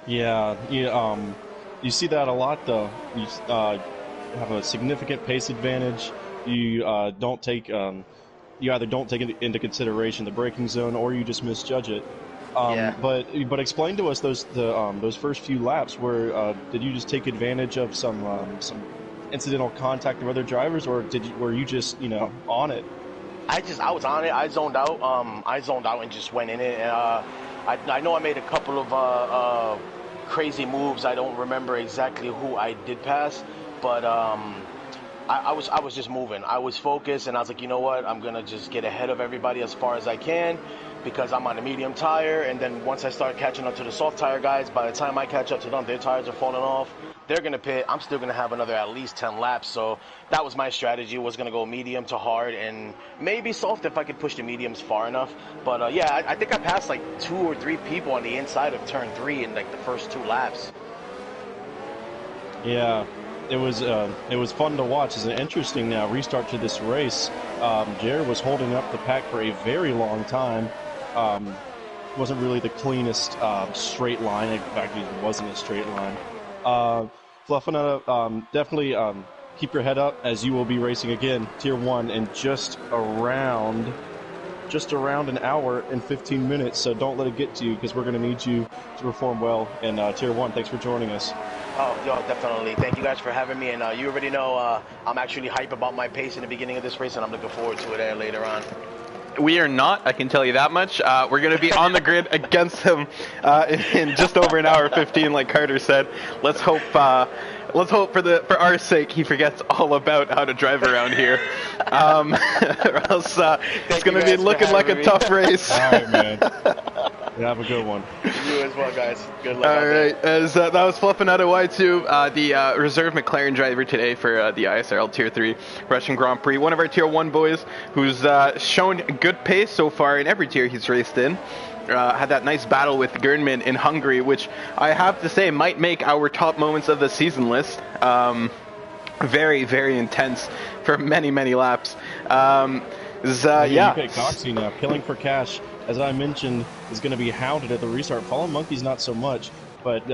Yeah, you see that a lot, though. You have a significant pace advantage. You don't take, you either don't take into consideration the braking zone, or you just misjudge it. Yeah. But explain to us those first few laps. Where did you just take advantage of some incidental contact of other drivers, or were you just on it? I was on it. I zoned out. And just went in it. I know I made a couple of crazy moves. I don't remember exactly who I did pass, but I was just moving. I was focused, and I was like, you know what? I'm gonna just get ahead of everybody as far as I can, because I'm on a medium tire, and then once I start catching up to the soft tire guys, by the time I catch up to them, their tires are falling off. They're going to pit. I'm still going to have another at least 10 laps. So that was my strategy, was going to go medium to hard, and maybe soft if I could push the mediums far enough. But yeah, I think I passed like 2 or 3 people on the inside of turn 3 in like the first 2 laps. Yeah, it was fun to watch. It's an interesting restart to this race. Jared was holding up the pack for a very long time. Wasn't really the cleanest straight line. In fact, it wasn't a straight line. Fluffinetta, definitely keep your head up as you will be racing again, Tier 1, in just around an hour and 15 minutes. So don't let it get to you, because we're going to need you to perform well in Tier 1. Thanks for joining us. Oh, yo, definitely. Thank you guys for having me. And you already know I'm actually hype about my pace in the beginning of this race, and I'm looking forward to it later on. We are not, I can tell you that much. We're going to be on the grid against him in just over an hour 15, like Carter said. Let's hope for our sake he forgets all about how to drive around here. Or else it's going to be looking like a tough race. All right, man. Yeah, have a good one. You as well, guys. Good luck. All right, as that was Fluffinetta Y2, the reserve McLaren driver today for the ISRL Tier 3 Russian Grand Prix. One of our Tier 1 boys who's shown good pace so far in every tier he's raced in. Had that nice battle with Gernman in Hungary, which I have to say might make our top moments of the season list. Very, very intense for many, many laps. Yeah. Coxie now, killing for cash, as I mentioned, is going to be hounded at the restart. Fallen Monkey's not so much, but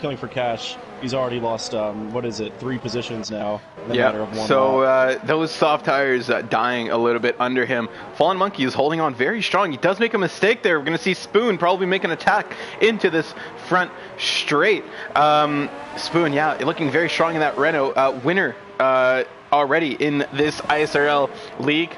killing for cash, he's already lost, 3 positions now in a matter of 1 lap. Those soft tires dying a little bit under him. Fallen Monkey is holding on very strong. He does make a mistake there. We're going to see Spoon probably make an attack into this front straight. Spoon, yeah, looking very strong in that Renault. Winner already in this ISRL league.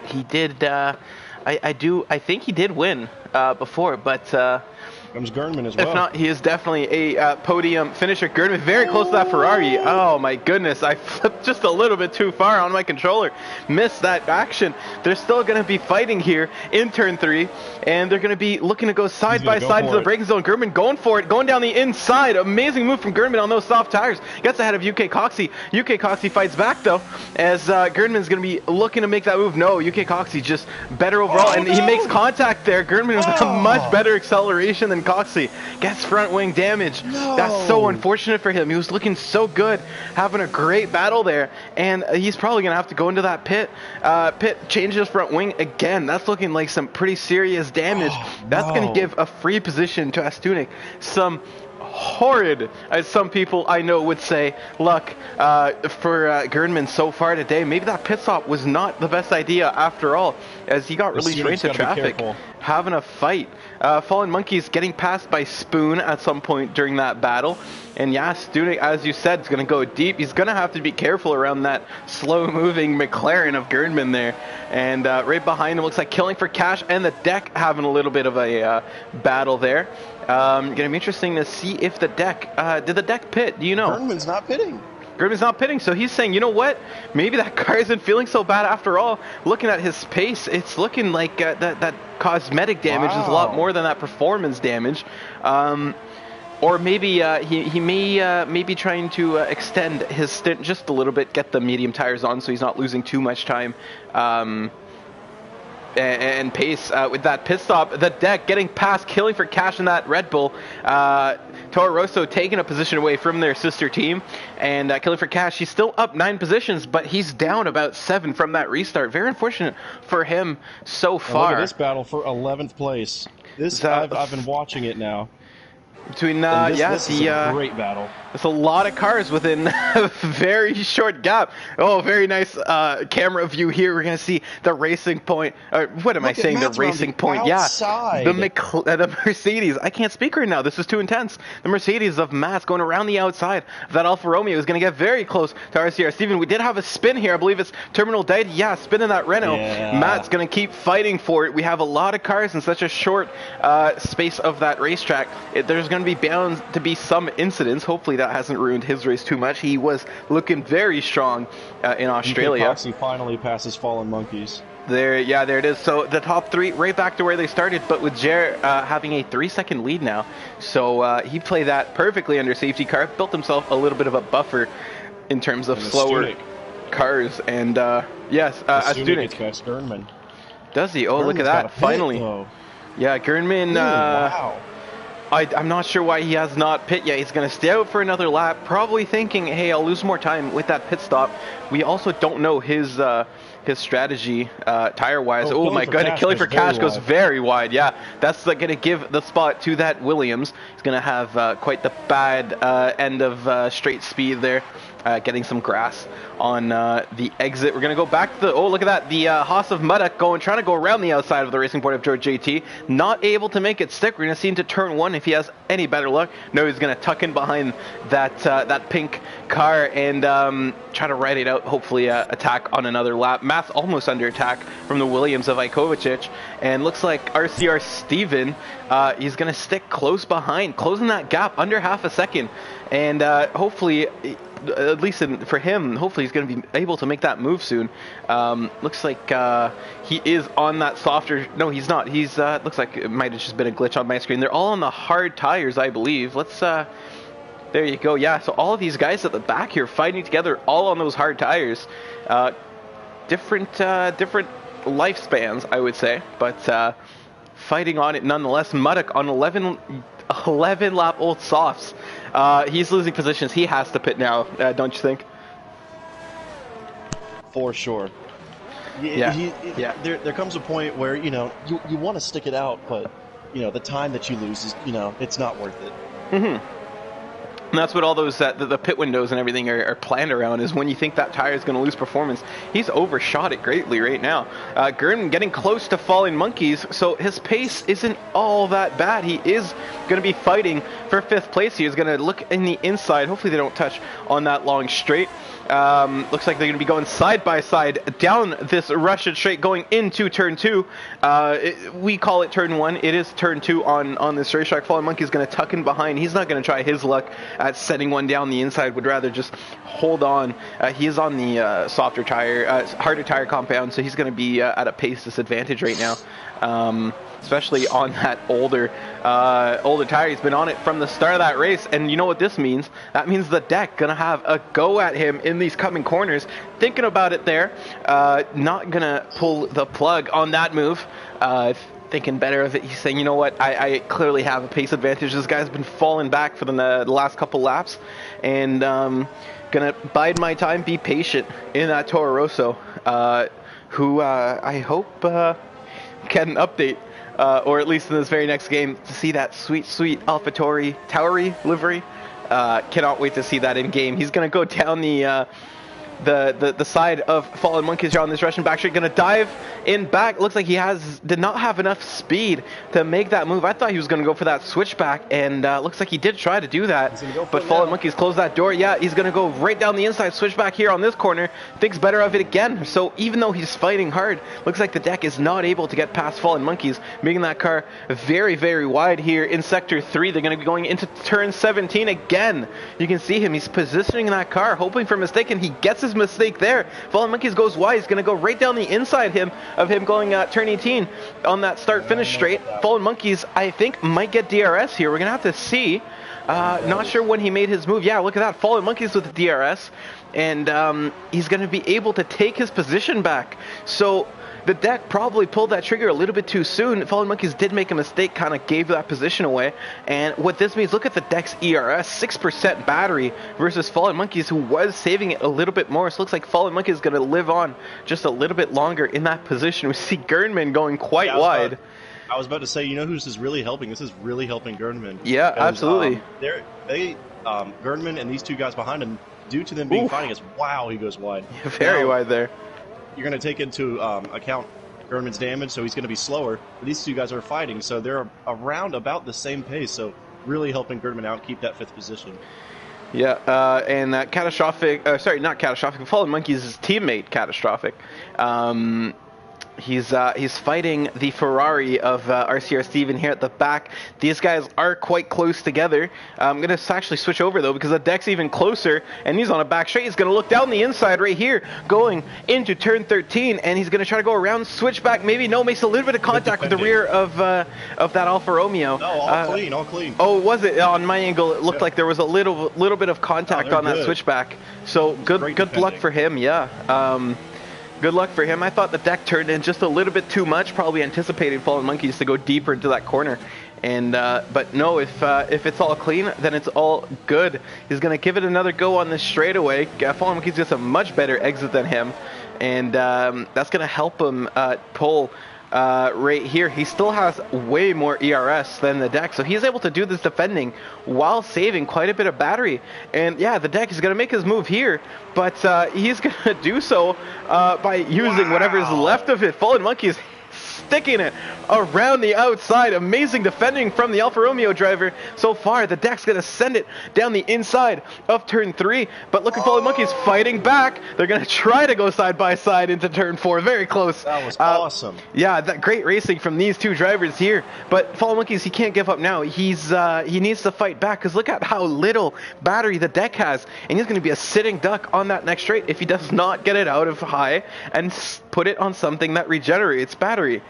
He did, I think he did win before, but comes Gernman as well. If not, he is definitely a podium finisher. Gernman very close to that Ferrari. Oh my goodness, I flipped just a little bit too far on my controller. Missed that action. They're still going to be fighting here in turn 3, and they're going to be looking to go side by side into the braking zone. Gernman going for it, going down the inside. Amazing move from Gernman on those soft tires. Gets ahead of UK Coxie. UK Coxie fights back though, as Gernman's going to be looking to make that move. No, UK Coxie just better overall, and he makes contact there. Gernman with a much better acceleration than Coxie. Gets front wing damage. That's so unfortunate for him. He was looking so good, having a great battle there, and he's probably gonna have to go into that pit. Change his front wing again. That's looking like some pretty serious damage. That's gonna give a free position to Astunik. Some horrid, as some people I know would say, luck for Gernman so far today. Maybe that pit stop was not the best idea after all, as he got really straight into traffic, having a fight. Fallen Monkeys getting passed by Spoon at some point during that battle. And yeah, Stunik, as you said, is going to go deep. He's going to have to be careful around that slow-moving McLaren of Gernman there. And right behind him looks like Killing for Cash and the deck having a little bit of a battle there. Going to be interesting to see if the deck, did the deck pit? Do you know? Gernman's not pitting. Gernman's not pitting, so he's saying, you know what? Maybe that car isn't feeling so bad after all. Looking at his pace, it's looking like that cosmetic damage is a lot more than that performance damage. Or maybe he may be trying to extend his stint just a little bit, get the medium tires on so he's not losing too much time and pace with that pit stop. The deck getting past, Killing for Cash in that Red Bull. Toro Rosso taking a position away from their sister team, and Killing for Cash, he's still up 9 positions, but he's down about 7 from that restart. Very unfortunate for him so far. Look at this battle for 11th place. This I've been watching it now. Between this is a great battle. There's a lot of cars within a very short gap. Oh, very nice camera view here. We're gonna see the Racing Point. What am I saying? The Racing Point. Outside. Yeah, the Mercedes. I can't speak right now. This is too intense. The Mercedes of Matt's going around the outside. That Alfa Romeo is gonna get very close to RCR. Steven, we did have a spin here. I believe it's Terminal Dead. Yeah, spinning that Renault. Yeah. Matt's gonna keep fighting for it. We have a lot of cars in such a short space of that racetrack. There's going to be bound to be some incidents. Hopefully that hasn't ruined his race too much. He was looking very strong in Australia. Proxy finally passes Fallen Monkeys. There it is. So the top 3 right back to where they started, but with Jer having a 3-second lead now. So he played that perfectly under safety car, built himself a little bit of a buffer in terms of slower cars. And yes, Astunik. Gernman. Does he? Oh, look at that! Finally. Yeah, Gernman. Wow. I'm not sure why he has not pit yet. He's going to stay out for another lap, probably thinking, hey, I'll lose more time with that pit stop. We also don't know his strategy tire-wise. Oh my goodness, killing for cash goes very wide. Yeah, that's going to give the spot to that Williams. He's going to have quite the bad end of straight speed there. Getting some grass on the exit. We're going to go back to the, oh, look at that. The Haas of Muddock trying to go around the outside of the Racing Point of George JT. Not able to make it stick. We're going to see him to turn 1 if he has any better luck. No, he's going to tuck in behind that pink car and try to ride it out, hopefully attack on another lap. Matt's almost under attack from the Williams of Ikovacic. And looks like RCR Steven, he's going to stick close behind, closing that gap under half a second. And hopefully, at least for him, hopefully he's going to be able to make that move soon. Looks like he is on that softer. No, he's not. He's looks like it might have just been a glitch on my screen. They're all on the hard tires, I believe. Let's. There you go. Yeah. So all of these guys at the back here fighting together, all on those hard tires. Different lifespans, I would say, but fighting on it nonetheless. Muddock on 11 lap old softs. He's losing positions. He has to pit now, don't you think? For sure. Yeah. There comes a point where, you know, you want to stick it out, but, you know, the time that you lose is, you know, it's not worth it. Mm-hmm. And that's what all those the pit windows and everything are planned around, is when you think that tire is going to lose performance. He's overshot it greatly right now. Gurn getting close to Falling Monkeys, so his pace isn't all that bad. He is going to be fighting for 5th place. He is going to look in the inside. Hopefully they don't touch on that long straight. Looks like they're going to be going side by side down this Russian straight going into turn 2. We call it turn 1. It is turn 2 on this racetrack. Fallen Monkey's going to tuck in behind. He's not going to try his luck at setting one down the inside. Would rather just hold on. He is on the softer tire, harder tire compound, so he's going to be at a pace disadvantage right now. Especially on that older tire. He's been on it from the start of that race, and you know what this means? That means the deck gonna have a go at him in these coming corners. Thinking about it there, not gonna pull the plug on that move. Thinking better of it. He's saying, you know what, I clearly have a pace advantage. This guy's been falling back for the last couple laps, and gonna bide my time, be patient in that Toro Rosso, who I hope get an update. Or at least in this very next game, to see that sweet AlphaTauri Tauri livery. Cannot wait to see that in game. He's going to go down the side of Fallen Monkeys here on this Russian backstreet. Going to dive in back. Looks like he did not have enough speed to make that move. I thought he was going to go for that switchback, and looks like he did try to do that. But Fallen Monkeys closed that door. Yeah, he's going to go right down the inside, switchback here on this corner. Thinks better of it again. So even though he's fighting hard, looks like the deck is not able to get past Fallen Monkeys, making that car very, very wide here in Sector 3. They're going to be going into turn 17 again. You can see him. He's positioning that car, hoping for a mistake, and he gets his mistake there. Fallen Monkeys goes wide. He's going to go right down the inside of him going turn 18 on that start-finish straight. Fallen Monkeys, I think, might get DRS here. We're going to have to see. Not sure when he made his move. Yeah, look at that. Fallen Monkeys with the DRS. And he's going to be able to take his position back. So the deck probably pulled that trigger a little bit too soon. Fallen Monkeys did make a mistake, kind of gave that position away. And what this means, look at the deck's ERS, 6% battery versus Fallen Monkeys, who was saving it a little bit more. So it looks like Fallen Monkeys is going to live on just a little bit longer in that position. We see Gernman going quite wide. I was about to say, you know who's is really helping? This is really helping Gernman. Yeah, absolutely. Gernman and these two guys behind him, due to them being fighting us, wow, he goes wide. Yeah, very wide there. You're going to take into account Gernman's damage, so he's going to be slower. But these two guys are fighting, so they're around about the same pace, so really helping Gernman out keep that 5th position. Yeah, and Catastrophic, sorry, not Catastrophic, Fallen Monkeys' teammate, Catastrophic. He's fighting the Ferrari of RCR Steven here at the back. These guys are quite close together. I'm going to actually switch over, though, because the deck's even closer, and he's on a back straight. He's going to look down the inside right here, going into turn 13, and he's going to try to go around, switch back. Maybe, no, makes a little bit of contact with the rear of that Alfa Romeo. No, all clean. Oh, was it? On my angle, it looked like there was a little bit of contact on that switchback. So good luck for him, yeah. Good luck for him. I thought the deck turned in just a little bit too much, probably anticipating Fallen Monkeys to go deeper into that corner. And but no, if it's all clean, then it's all good. He's gonna give it another go on this straightaway. Fallen Monkey's got a much better exit than him, and that's gonna help him pull right here. He still has way more ERS than the deck, so he's able to do this defending while saving quite a bit of battery. And yeah, the deck is gonna make his move here, but he's gonna do so by using whatever's left of it. Fallen Monkey is sticking it around the outside. Amazing defending from the Alfa Romeo driver so far. The deck's going to send it down the inside of turn 3, but look at Fallen Monkey's fighting back. They're going to try to go side by side into turn 4. Very close. That was awesome. Yeah, that great racing from these two drivers here, but Fallen Monkeys, he can't give up now. He needs to fight back, because look at how little battery the deck has, and he's going to be a sitting duck on that next straight if he does not get it out of high and put it on something that regenerates battery.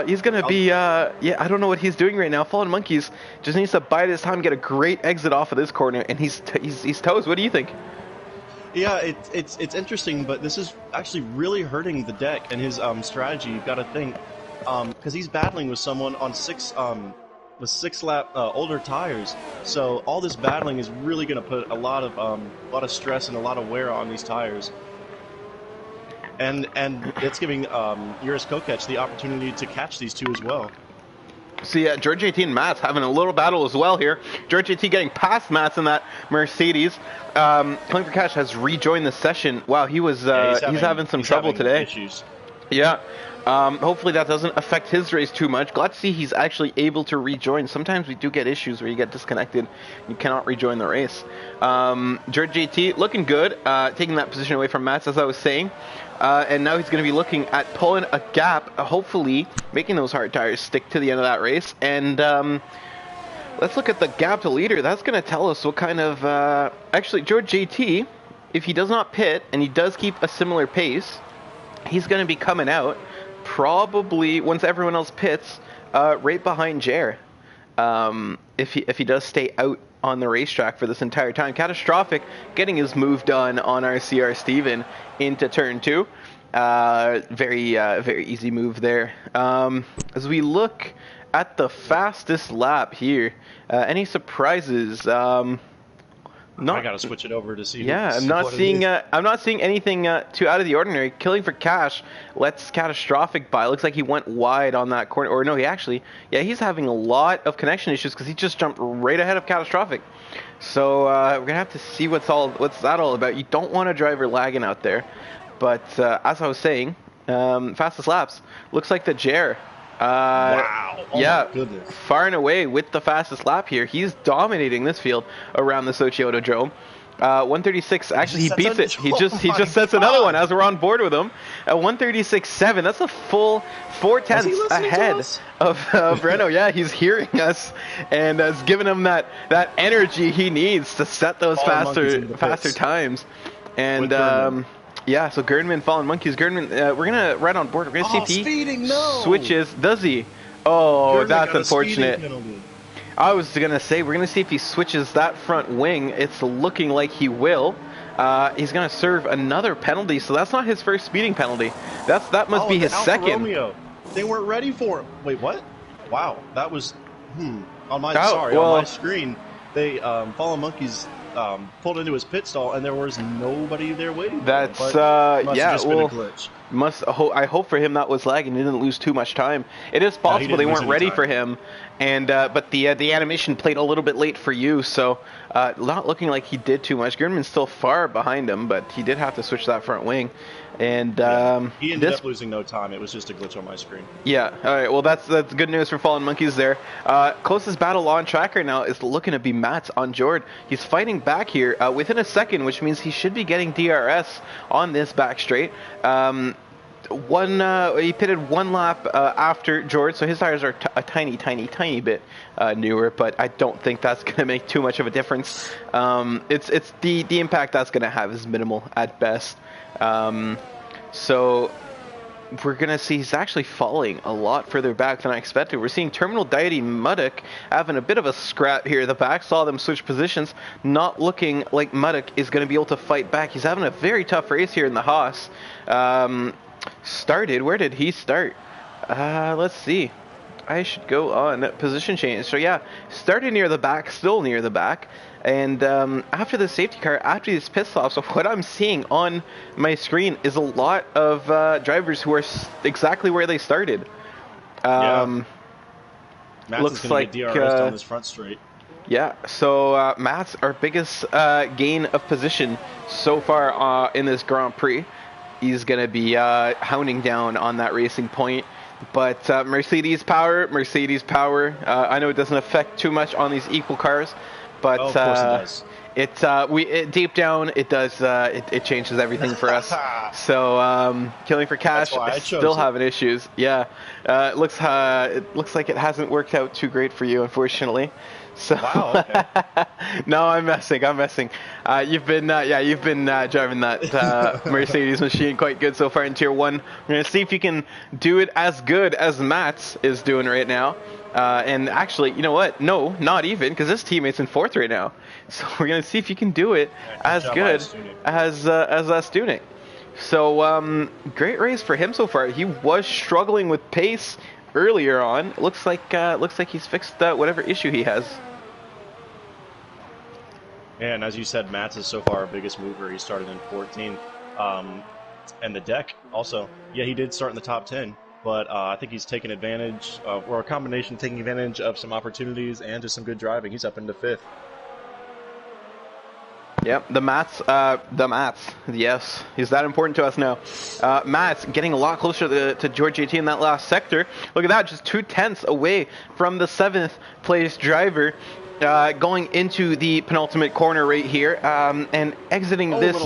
He's gonna be yeah, I don't know what he's doing right now. Fallen Monkeys just needs to bide his time, get a great exit off of this corner, and he's toast. What do you think? Yeah, it's interesting, but this is actually really hurting the deck and his strategy. You've got to think, because he's battling with someone on 6 lap older tires, so all this battling is really going to put a lot of stress and a lot of wear on these tires. And it's giving Juris Kokech the opportunity to catch these two as well. So yeah, George JT and Mats having a little battle as well here. George JT getting past Mats in that Mercedes. Killing for Cash has rejoined the session. Wow, he's having some trouble today. Issues. Yeah. Hopefully that doesn't affect his race too much. Glad to see he's actually able to rejoin. Sometimes we do get issues where you get disconnected. You cannot rejoin the race. George JT looking good, taking that position away from Mats, as I was saying. And now he's going to be looking at pulling a gap, hopefully making those hard tires stick to the end of that race. And let's look at the gap to leader. That's going to tell us what kind of... actually, George JT, if he does not pit and he does keep a similar pace, he's going to be coming out probably once everyone else pits right behind Jer. If he does stay out on the racetrack for this entire time. Catastrophic getting his move done on our CR Steven into turn 2. Very easy move there. As we look at the fastest lap here, any surprises? I gotta switch it over to see. Yeah, I'm not seeing anything too out of the ordinary. Killing for Cash lets Catastrophic by. Looks like he went wide on that corner, or no, he's having a lot of connection issues because he just jumped right ahead of Catastrophic. So we're gonna have to see what's that all about. You don't want a driver lagging out there, but as I was saying, fastest laps looks like the Jer. Wow. Oh yeah, my goodness. Far and away with the fastest lap here. He's dominating this field around the Sochi Autodrome. 136, actually he beats it. He just sets another one as we're on board with him. At 136.7, that's a full 4/10 ahead of Renault. Yeah, he's hearing us and has given him that energy he needs to set those faster times. And yeah, so Gerdman, Fallen Monkeys, Gerdman, we're gonna right on board. We're gonna see if he switches. Does he? Oh, Gerdman, that's unfortunate. I was gonna say we're gonna see if he switches that front wing. It's looking like he will. He's gonna serve another penalty, so that's not his first speeding penalty. That must be his second. Romeo. They weren't ready for him. Wait, what? Wow, that was on my on my screen. They Fallen Monkeys pulled into his pit stall, and there was nobody there waiting. That's for him, but just been a glitch. I hope for him that was lagging. He didn't lose too much time. It is possible they weren't ready for him, and but the animation played a little bit late for you, so not looking like he did too much. Gernman's still far behind him, but he did have to switch that front wing. And he ended up losing no time. It was just a glitch on my screen. Yeah. All right. Well, that's good news for Fallen Monkeys there. Closest battle on track right now is looking to be Mats on Jord. He's fighting back here within a second, which means he should be getting DRS on this back straight. He pitted one lap after George, so his tires are a tiny bit newer, but I don't think that's going to make too much of a difference. It's the impact that's going to have is minimal at best. So we're going to see he's actually falling a lot further back than I expected. We're seeing Terminal Deity Muddock having a bit of a scrap here. The back saw them switch positions, not looking like Muddock is going to be able to fight back. He's having a very tough race here in the Haas. Where did he start? Let's see. I should go on position change. So yeah, started near the back, still near the back. And after the safety car, after these pit stops, so what I'm seeing on my screen is a lot of drivers who are exactly where they started. Matt's looks is going like to get DRS on this front straight. Yeah, so Matt's our biggest gain of position so far in this Grand Prix. He's going to be hounding down on that racing point. But Mercedes power. I know it doesn't affect too much on these equal cars, but of course it does. Deep down it does. It changes everything for us. So killing for cash still having issues. Yeah, it looks like it hasn't worked out too great for you, unfortunately. So wow, okay. No, I'm messing. You've been driving that Mercedes machine quite good so far in Tier 1. We're gonna see if you can do it as good as Matt's is doing right now. And actually, you know what? No, not even, because this teammate's in 4th right now. So we're gonna see if you can do it as good as Stunek. So great race for him so far. He was struggling with pace earlier on. It looks like he's fixed whatever issue he has. And as you said, Matt's is so far our biggest mover. He started in 14. And the deck also, yeah, he did start in the top 10. But I think he's taken advantage of, or a combination taking advantage of some opportunities and just some good driving. He's up into 5th. Yep, the mats, yes, he's that important to us now. Mats getting a lot closer to George JT in that last sector. Look at that, just 2/10 away from the 7th place driver. Going into the penultimate corner right here and exiting this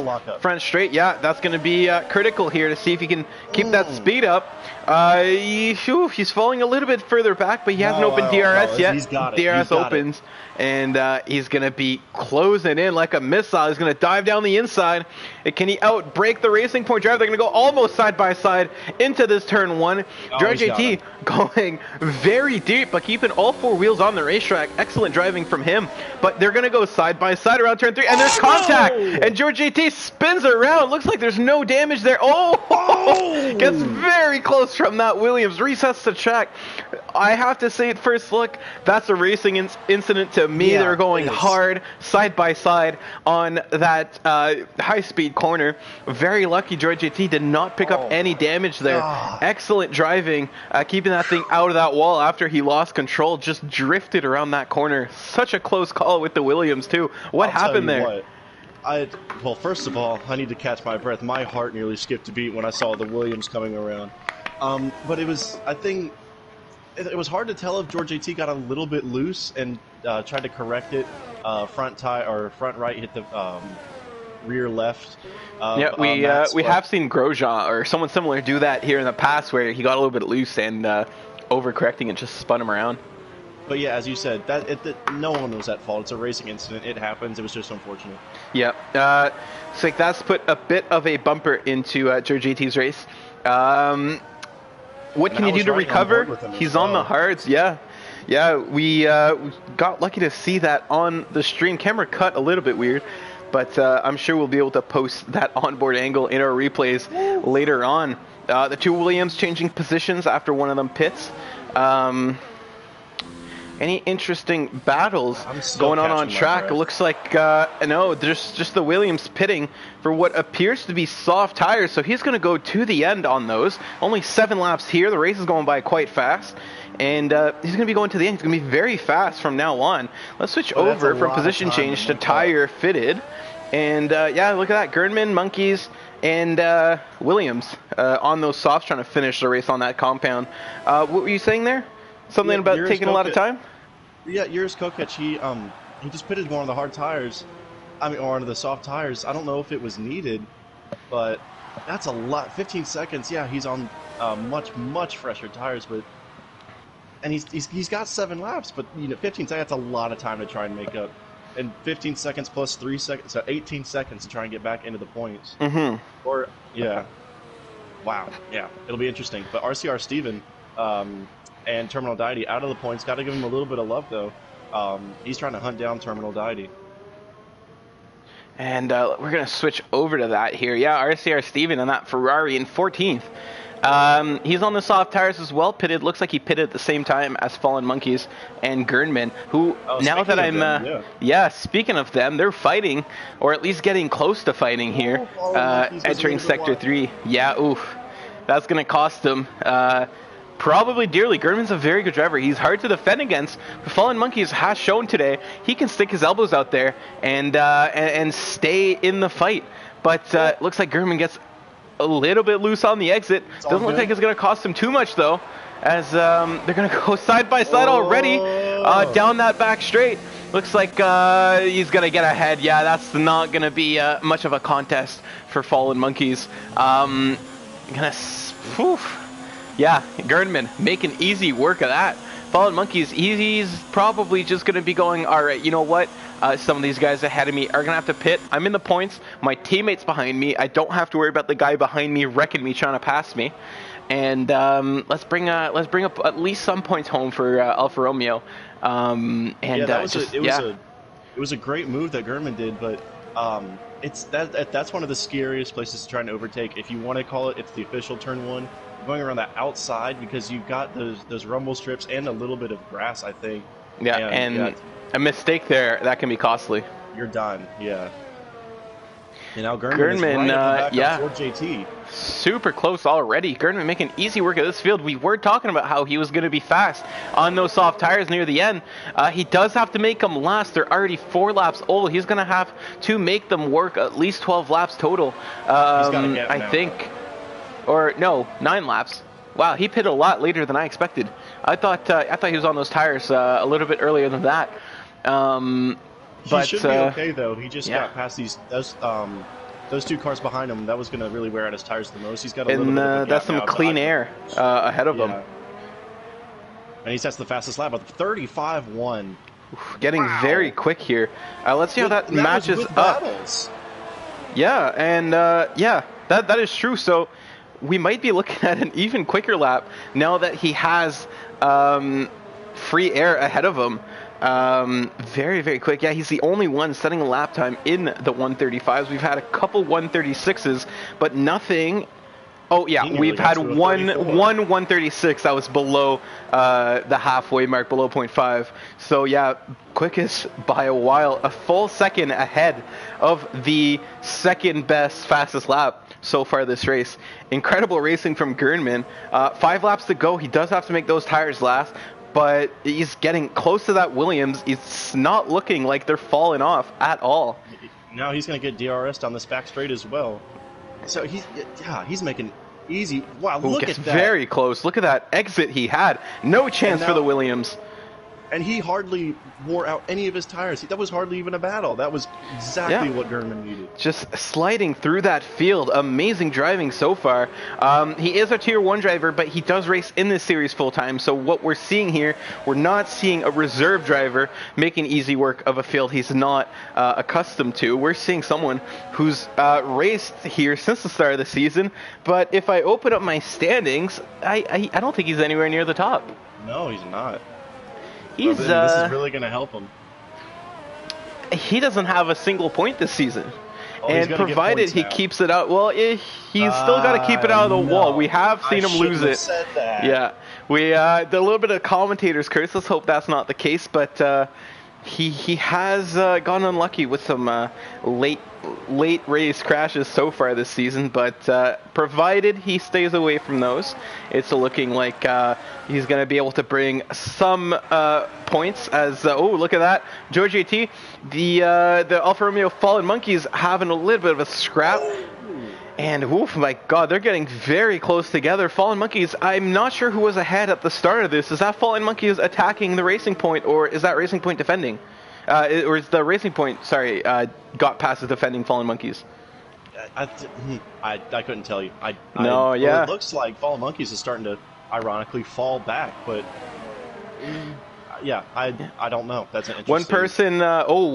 front straight. Yeah, that's going to be critical here to see if he can keep that speed up. He's falling a little bit further back, but he hasn't opened DRS yet. DRS opens, and he's going to be closing in like a missile. He's going to dive down the inside. And can he outbrake the Racing Point driver? They're going to go almost side by side into this turn 1. George JT going very deep, but keeping all 4 wheels on the racetrack. Excellent driving from him, but they're gonna go side by side around turn 3, and there's contact, and George JT spins around. Looks like there's no damage there. Gets very close from that Williams, resets the track. I have to say at first look, that's a racing incident to me. They're going hard side by side on that high-speed corner. Very lucky George JT did not pick up any damage there. Excellent driving, keeping that thing out of that wall after he lost control, just drifted around that corner. Such a close call with the Williams too. What happened there? Well, first of all, I need to catch my breath. My heart nearly skipped a beat when I saw the Williams coming around. But it was, I think, it was hard to tell if George JT got a little bit loose and tried to correct it. Front right hit the rear left. Yeah, we have seen Grosjean or someone similar do that here in the past, where he got a little bit loose and overcorrecting and just spun him around. But yeah, as you said, no one was at fault. It's a racing incident. It happens. It was just unfortunate. Yep. So that's put a bit of a bumper into George JT's race. What can you do to recover? He's on the hards. Yeah. We got lucky to see that on the stream. Camera cut a little bit weird, but I'm sure we'll be able to post that onboard angle in our replays later on. The 2 Williams changing positions after one of them pits. Any interesting battles going on track? It looks like, no, there's just the Williams pitting for what appears to be soft tires, so he's going to go to the end on those. Only 7 laps here. The race is going by quite fast, and he's going to be going to the end. He's going to be very fast from now on. Let's switch over from position change to tire fitted. And, yeah, look at that. Gernman, Monkeys, and Williams on those softs trying to finish the race on that compound. What were you saying there? Something about taking a lot of time? Yeah, Juris Kokech, he just pitted one of the hard tires, or one of the soft tires. I don't know if it was needed, but that's a lot. 15 seconds, yeah, he's on much fresher tires, and he's got 7 laps, but 15 seconds, that's a lot of time to try and make up. And 15 seconds plus 3 seconds, so 18 seconds to try and get back into the points. Or, yeah. Wow, yeah, it'll be interesting. But RCR Steven, and Terminal Deity out of the points. Got to give him a little bit of love, though. He's trying to hunt down Terminal Deity. And we're going to switch over to that here. Yeah, RCR Steven on that Ferrari in 14th. He's on the soft tires as well. Pitted, looks like he pitted at the same time as Fallen Monkeys and Gernman, who now that I'm, speaking of them, they're fighting, or at least getting close to fighting here, entering Sector 3. Yeah, oof. That's going to cost them probably dearly. Gernman's a very good driver. He's hard to defend against. But Fallen Monkeys has shown today he can stick his elbows out there and stay in the fight. But it looks like Gernman gets a little bit loose on the exit. Doesn't look like it's going to cost him too much, though, as they're going to go side by side already down that back straight. Looks like he's going to get ahead. Yeah, that's not going to be much of a contest for Fallen Monkeys. Yeah, Gernman making easy work of that. Fallen Monkeys, he's probably just going to be going, all right, you know what? Some of these guys ahead of me are going to have to pit. I'm in the points. My teammate's behind me. I don't have to worry about the guy behind me wrecking me, trying to pass me. And let's bring up at least some points home for Alfa Romeo. It was a great move that Gernman did, but that's one of the scariest places to try and overtake. If you want to call it, it's the official turn 1. Going around the outside because you've got those rumble strips and a little bit of grass, I think. Yeah, and a mistake there, that can be costly. You're done, yeah. And now Gernman JT. Super close already. Gernman making easy work of this field. We were talking about how he was going to be fast on those soft tires near the end. He does have to make them last. They're already 4 laps old. He's going to have to make them work at least 12 laps total. I think. Or no, 9 laps. Wow, he pitted a lot later than I expected. I thought he was on those tires a little bit earlier than that. He should be okay though. He just got past those 2 cars behind him. That was going to really wear out his tires the most. He's got a little bit of a gap that's some clean air ahead of him. And he sets the fastest lap with 35.1. Getting very quick here. Let's see how that matches up. Battles. Yeah, and that is true. So we might be looking at an even quicker lap now that he has free air ahead of him. Very, very quick. Yeah, he's the only one setting a lap time in the 135s. We've had a couple 136s, but nothing. Oh yeah, we've had one 136 that was below the halfway mark, below 0.5. So yeah, quickest by a while, a full second ahead of the second best fastest lap so far this race. Incredible racing from Gernman. 5 laps to go. He does have to make those tires last, but he's getting close to that Williams. It's not looking like they're falling off at all. Now he's going to get DRS down this back straight as well. So he's making easy. Wow, look at that. Very close. Look at that exit he had. No chance for the Williams. And he hardly wore out any of his tires. That was hardly even a battle. That was exactly what Gernman needed. Just sliding through that field. Amazing driving so far. He is a Tier 1 driver, but he does race in this series full-time. So what we're seeing here, we're not seeing a reserve driver making easy work of a field he's not accustomed to. We're seeing someone who's raced here since the start of the season. But if I open up my standings, I don't think he's anywhere near the top. No, he's not. This is really going to help him. He doesn't have a single point this season. And provided he keeps it out, well, he's still got to keep it out of the wall. We have seen him lose it. Said that. Yeah. We did a little bit of commentator's curse. Let's hope that's not the case. But he has gone unlucky with some late race crashes so far this season, but provided he stays away from those, it's looking like he's going to be able to bring some points. As oh, look at that, Joe JT, the Alfa Romeo Fallen Monkeys having a little bit of a scrap. And oof, my God, they're getting very close together. Fallen Monkeys, I'm not sure who was ahead at the start of this. Is that Fallen Monkeys attacking the Racing Point, or is that Racing Point defending? Or is the Racing Point, got past the defending Fallen Monkeys? I couldn't tell you. Well, it looks like Fallen Monkeys is starting to ironically fall back, but I don't know. That's an interesting. One person,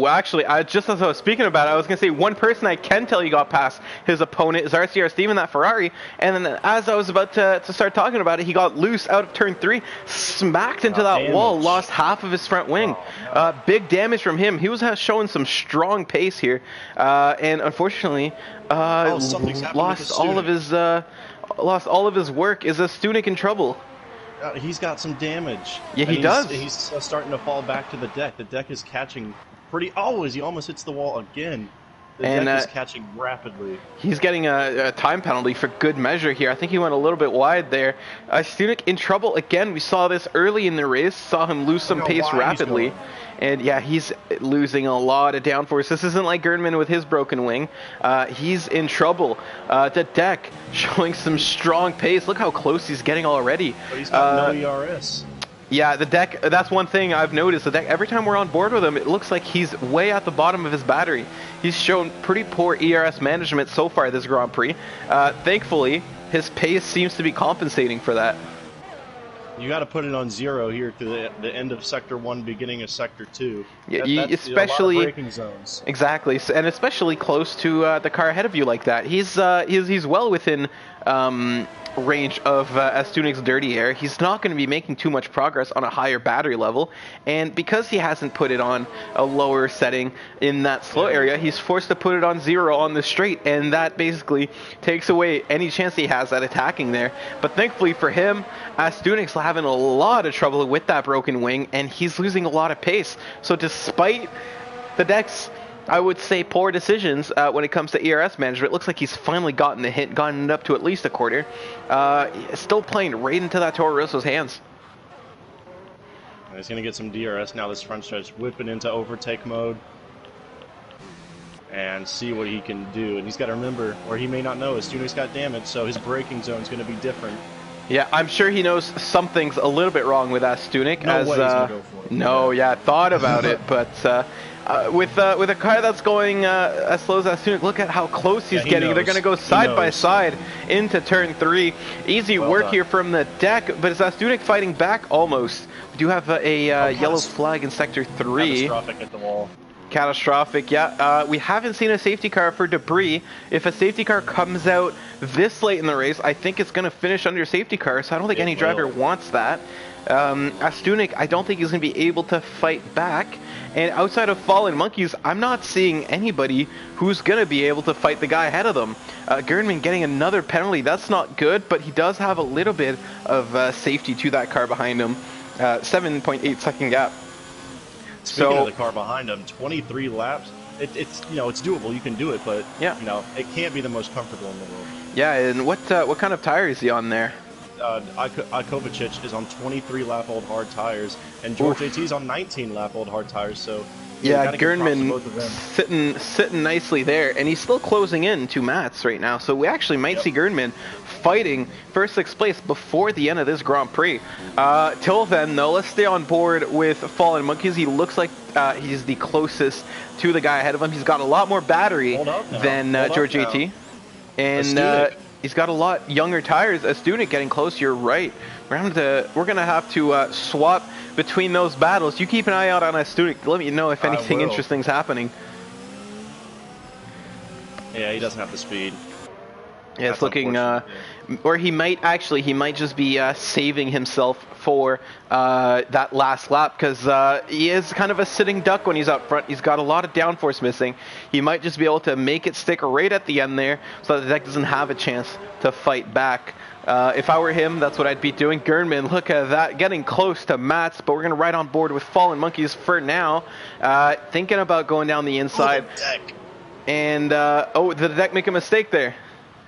actually, just as I was speaking about it, I was going to say one person I can tell you got past his opponent is RCR Steven, that Ferrari, and then as I was about to start talking about it, he got loose out of turn 3, smacked into that wall, lost half of his front wing. Oh, no. Big damage from him. He was showing some strong pace here, and unfortunately, lost all of his lost all of his work. Is Astunic in trouble? He's got some damage. Yeah, he does. He's starting to fall back to the deck. The deck is catching pretty... Oh, he almost hits the wall again. The deck is catching rapidly. He's getting a time penalty for good measure here. I think he went a little bit wide there. Astunic in trouble again. We saw this early in the race. Saw him lose some pace rapidly. And yeah, he's losing a lot of downforce. This isn't like Gernman with his broken wing. He's in trouble. The deck showing some strong pace. Look how close he's getting already. But he's got no ERS. Yeah, the deck, that's one thing I've noticed. The deck, every time we're on board with him, it looks like he's way at the bottom of his battery. He's shown pretty poor ERS management so far this Grand Prix. Thankfully, his pace seems to be compensating for that. You got to put it on 0 here to the end of Sector 1, beginning of Sector 2. Yeah, especially a lot of braking zones. Exactly, and especially close to the car ahead of you like that. He's well within range of Astunic's dirty air. He's not going to be making too much progress on a higher battery level, and because he hasn't put it on a lower setting in that slow area, he's forced to put it on 0 on the straight, and that basically takes away any chance he has at attacking there. But thankfully for him, Astunic's having a lot of trouble with that broken wing, and he's losing a lot of pace. So despite the deck's, I would say, poor decisions when it comes to ERS management, it looks like he's finally gotten the hit, gotten it up to at least a quarter. Still playing right into that Toro Rosso's hands. And he's going to get some DRS now, this front stretch, whipping into overtake mode. And see what he can do. And he's got to remember, or he may not know, Astunic's got damage, so his braking zone's going to be different. Yeah, I'm sure he knows something's a little bit wrong with Astunic. No way he's gonna go for it. No, yeah, thought about it, but with a car that's going as slow as Astunic, look at how close he's getting. Knows. They're going to go side by side into turn 3. Easy work here from the deck, but is Astunic fighting back? Almost. We do have a yellow flag in Sector 3. Catastrophic at the wall. Catastrophic, yeah. We haven't seen a safety car for Debris. If a safety car comes out this late in the race, I think it's going to finish under safety car, so I don't think any driver wants that. Astunic, I don't think he's going to be able to fight back. And outside of Fallen Monkeys, I'm not seeing anybody who's going to be able to fight the guy ahead of them. Gernman getting another penalty, that's not good, but he does have a little bit of safety to that car behind him. 7.8 second gap. Speaking of the car behind him, 23 laps. It's it's doable. You can do it, but it can't be the most comfortable in the world. Yeah, and what kind of tire is he on there? Ikovacic is on 23 lap old hard tires, and George JT's on 19 lap old hard tires. So yeah, Gernman sitting nicely there, and he's still closing in to Mats right now. So we actually might see Gernman fighting for 6th place before the end of this Grand Prix. Till then, though, let's stay on board with Fallen Monkeys. He looks like he's the closest to the guy ahead of him. He's got a lot more battery than George JT, and he's got a lot younger tires. Astunic getting close. You're right. We're gonna have to swap between those battles. You keep an eye out on Astunic. Let me know if anything interesting's happening. Yeah, he doesn't have the speed. Yeah, it's looking, or he might just be saving himself for that last lap, because he is kind of a sitting duck when he's up front. He's got a lot of downforce missing. He might just be able to make it stick right at the end there, so that the deck doesn't have a chance to fight back. If I were him, that's what I'd be doing. Gernman, look at that, getting close to Mats, but we're going to ride on board with Fallen Monkeys for now. Thinking about going down the inside. The deck. And, did the deck make a mistake there?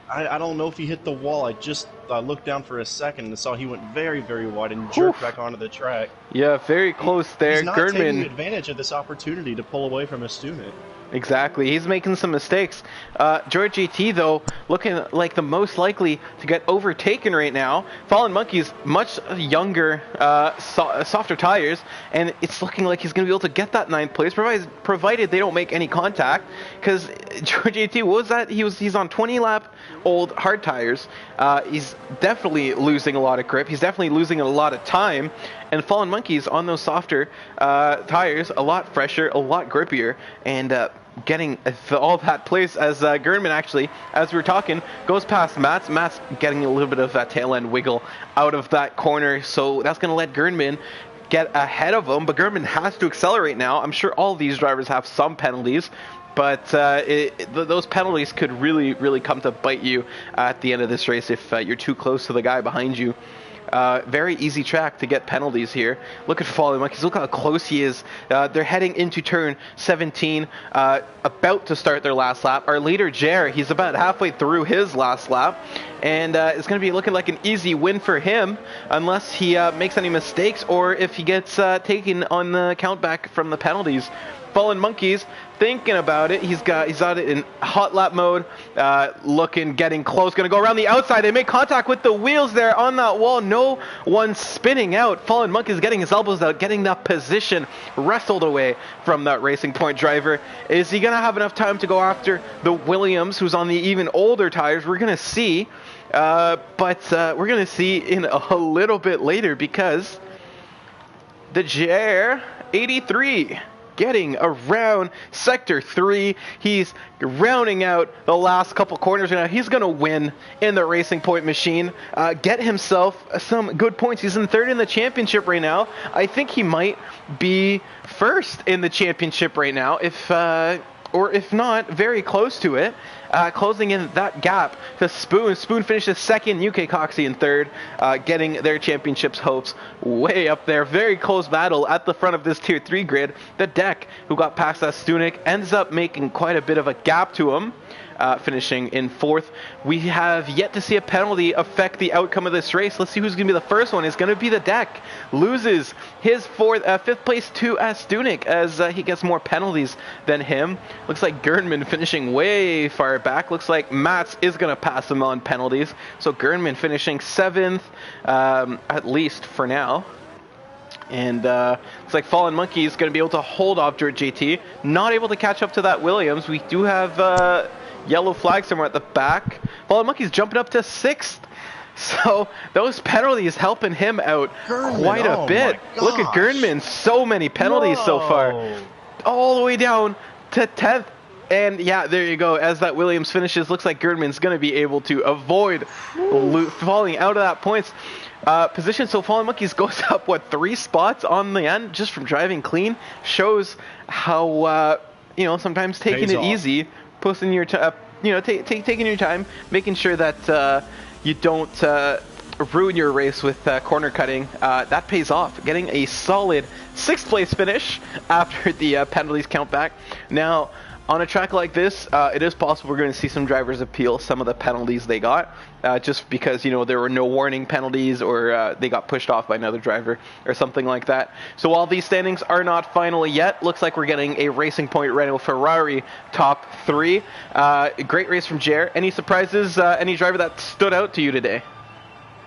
I don't know if he hit the wall. I just looked down for a second and saw he went very, very wide and jerked back onto the track. Yeah, very close there. He's not taking advantage of this opportunity to pull away from Astunic. Exactly. He's making some mistakes. George GT, though, looking like the most likely to get overtaken right now. Fallen Monkeys, much younger, softer tires, and it's looking like he's going to be able to get that 9th place, provided they don't make any contact, because George GT, what was that? He's on 20 lap old hard tires. He's definitely losing a lot of grip. He's definitely losing a lot of time. And Fallen Monkeys on those softer tires, a lot fresher, a lot grippier, and getting all that place as Gernman actually, as we were talking, goes past Mats. Mats getting a little bit of that tail end wiggle out of that corner, so that's going to let Gernman get ahead of him, but Gernman has to accelerate now. I'm sure all of these drivers have some penalties. but those penalties could really come to bite you at the end of this race if you're too close to the guy behind you. Very easy track to get penalties here. Look at Fallen Monkeys. Look how close he is. They're heading into turn 17, about to start their last lap. Our leader, Jer, he's about halfway through his last lap, and it's going to be looking like an easy win for him, unless he makes any mistakes or if he gets taken on the countback from the penalties. Fallen Monkeys thinking about it. He's got it in hot lap mode, getting close, gonna go around the outside. They make contact with the wheels there on that wall. No one spinning out. Fallen Monkeys getting his elbows out, getting that position wrestled away from that Racing Point driver. Is he gonna have enough time to go after the Williams, who's on the even older tires? We're gonna see, but we're gonna see in a little bit later, because the JR 83 getting around sector 3. He's rounding out the last couple corners now. He's going to win in the Racing Point machine, get himself some good points. He's in 3rd in the championship right now. I think he might be 1st in the championship right now, or if not, very close to it. Closing in that gap to Spoon. Spoon finishes 2nd, UK Coxie in 3rd, getting their championships hopes way up there. Very close battle at the front of this Tier 3 grid. The Deck, who got past that Stunik, ends up making quite a bit of a gap to him, finishing in 4th. We have yet to see a penalty affect the outcome of this race. Let's see who's going to be the first one. It's going to be the Deck. Loses his 5th place to Stunik, as he gets more penalties than him. Looks like Gernman finishing way far back. Looks like Mats is going to pass him on penalties. So Gernman finishing 7th, at least for now. And looks like Fallen Monkey is going to be able to hold off Dirt JT. Not able to catch up to that Williams. We do have yellow flag somewhere at the back. Fallen Monkey's jumping up to 6th. So those penalties helping him out quite a bit. Look at Gernman. So many penalties so far. All the way down to 10th. And yeah, there you go. As that Williams finishes, looks like Gernman's going to be able to avoid falling out of that points position. So Fallen Monkeys goes up, 3 spots on the end just from driving clean. Shows how, sometimes taking it easy, posting your, taking your time, making sure that you don't ruin your race with corner cutting. That pays off. Getting a solid 6th place finish after the penalties count back. Now, on a track like this, it is possible we're going to see some drivers appeal some of the penalties they got, just because, there were no warning penalties, or they got pushed off by another driver or something like that. So while these standings are not final yet, looks like we're getting a Racing Point Renault Ferrari top 3. Great race from Jer. Any surprises? Any driver that stood out to you today?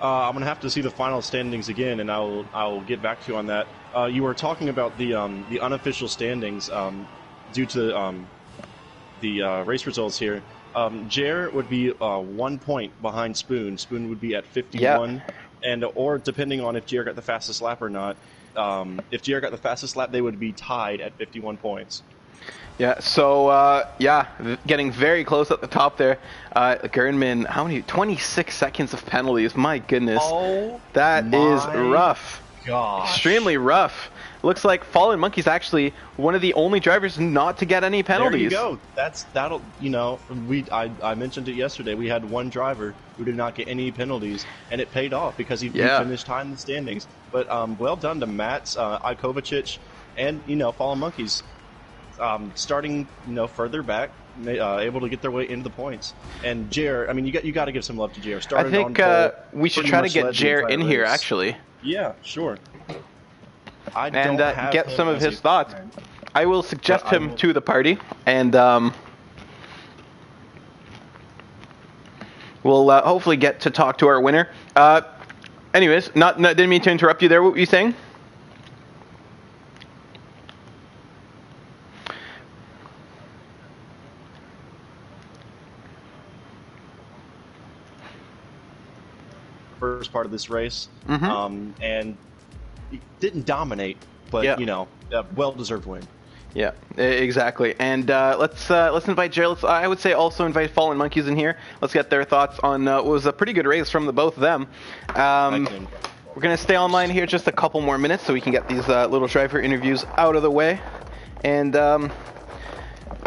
I'm going to have to see the final standings again, and I'll get back to you on that. You were talking about the unofficial standings due to the race results here. Jer would be 1 point behind Spoon. Spoon would be at 51, or depending on if Jer got the fastest lap or not. If Jer got the fastest lap, they would be tied at 51 points. Yeah, so, getting very close at the top there. Gernman, how many? 26 seconds of penalties. My goodness. Oh, that is rough. Gosh. Extremely rough. Looks like Fallen Monkey's actually one of the only drivers not to get any penalties. There you go. That'll I mentioned it yesterday. We had one driver who did not get any penalties, and it paid off because he finished high in the standings. But well done to Mats, Ikovacic, and Fallen Monkeys, starting further back, able to get their way into the points. And Jer, I mean, you got to give some love to Jer. I think we should try to get Jer in here actually. Yeah, sure. And get some of his thoughts. I will suggest him to the party, and we'll hopefully get to talk to our winner. Anyways, didn't mean to interrupt you there. What were you saying? First part of this race, and he didn't dominate, but well-deserved win. Yeah, exactly. And let's invite Jared. I would say also invite Fallen Monkeys in here. Let's get their thoughts on what was a pretty good race from the both of them. We're gonna stay online here just a couple more minutes so we can get these little driver interviews out of the way. And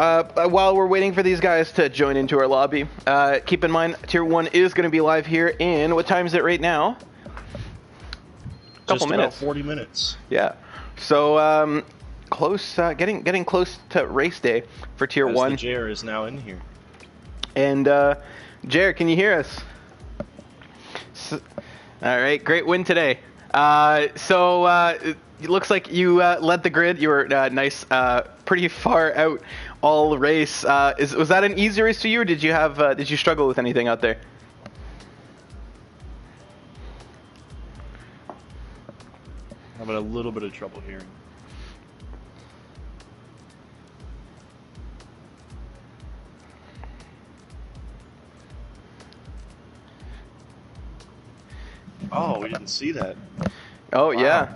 while we're waiting for these guys to join into our lobby, keep in mind Tier 1 is going to be live here in, what time is it right now? Just minutes. about 40 minutes. Yeah. So, close, getting close to race day for Tier 1. The Jer is now in here. And, Jer, can you hear us? All right, great win today. It looks like you led the grid. You were nice, pretty far out all race. Was that an easy race to you, or did you struggle with anything out there? Having a little bit of trouble hearing. Oh, we didn't see that. Oh, wow. Yeah.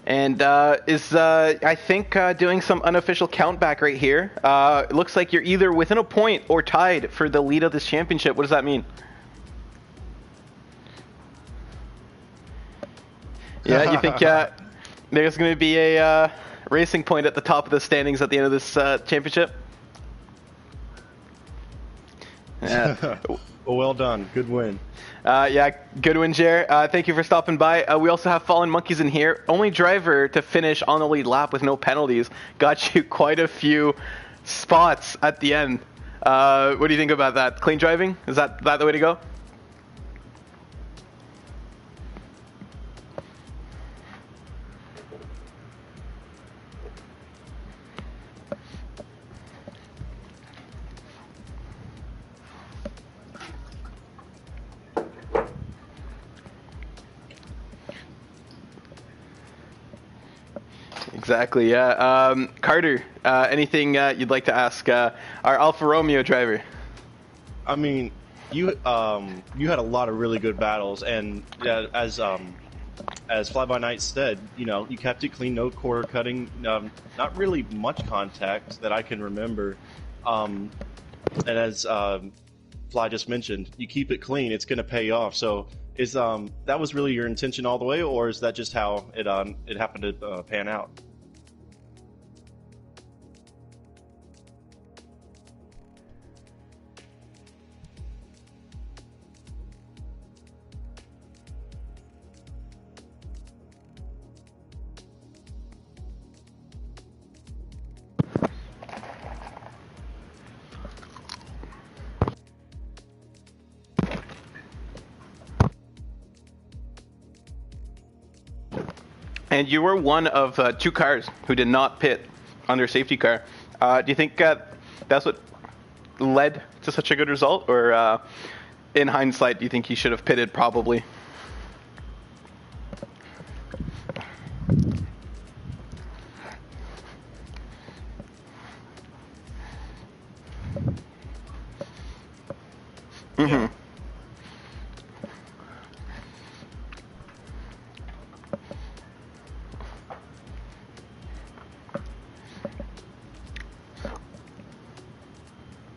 And I think doing some unofficial count back right here. It looks like you're either within a point or tied for the lead of this championship. What does that mean? Yeah, you think there's going to be a racing point at the top of the standings at the end of this championship? Yeah. Well done. Good win. Yeah, good win, Jer. Thank you for stopping by. We also have Fallen Monkeys in here. Only driver to finish on the lead lap with no penalties. Got you quite a few spots at the end. What do you think about that? Clean driving? Is that the way to go? Exactly, yeah. Carter, anything you'd like to ask our Alfa Romeo driver? I mean, you had a lot of really good battles, and as Fly By Night said, you kept it clean, no quarter cutting, not really much contact that I can remember. And as Fly just mentioned, you keep it clean, it's going to pay off. So is that was really your intention all the way, or is that just how it happened to pan out? And you were one of 2 cars who did not pit on their safety car. Do you think that's what led to such a good result? Or in hindsight, do you think he should have pitted probably? Mm-hmm.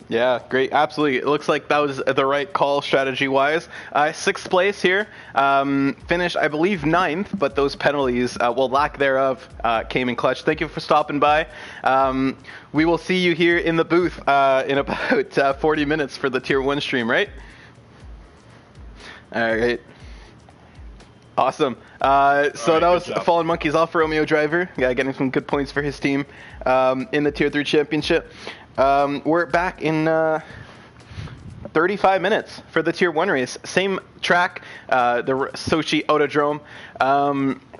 Yeah, great. Absolutely. It looks like that was the right call strategy-wise. 6th place here. Finished, I believe, 9th, but those penalties, well, lack thereof, came in clutch. Thank you for stopping by. We will see you here in the booth in about 40 minutes for the Tier 1 stream, right? All right. Awesome. So that was Fallen Monkeys Alfa Romeo driver. Yeah, getting some good points for his team in the Tier 3 championship. We're back in 35 minutes for the Tier 1 race. Same track, the Sochi Autodrome.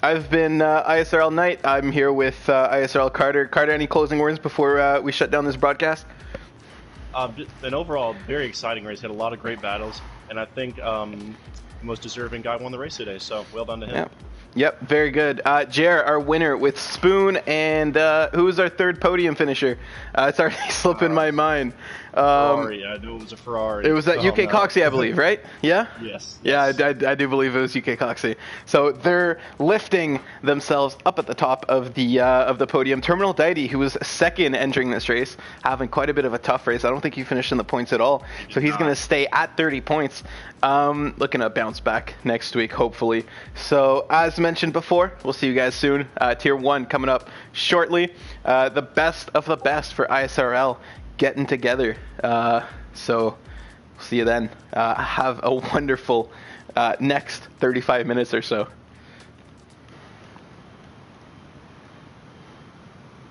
I've been ISRL Knight. I'm here with ISRL Carter. Carter, any closing words before we shut down this broadcast? An overall very exciting race. Had a lot of great battles, and I think the most deserving guy won the race today, so well done to him. Yeah. Yep, very good. Jer, our winner with Spoon, and who was our 3rd podium finisher? It's already slipping my mind. Ferrari, I knew it was a Ferrari. It was at UK Coxie, I believe, right? Yeah? Yes. Yeah, yes. I do believe it was UK Coxie. So they're lifting themselves up at the top of the podium. Terminal Deity, who was second entering this race, having quite a bit of a tough race. I don't think he finished in the points at all. So he's going to stay at 30 points. Looking to bounce back next week, hopefully. So as mentioned before, we'll see you guys soon. Tier 1 coming up shortly. The best of the best for ISRL getting together. So see you then. Have a wonderful next 35 minutes or so.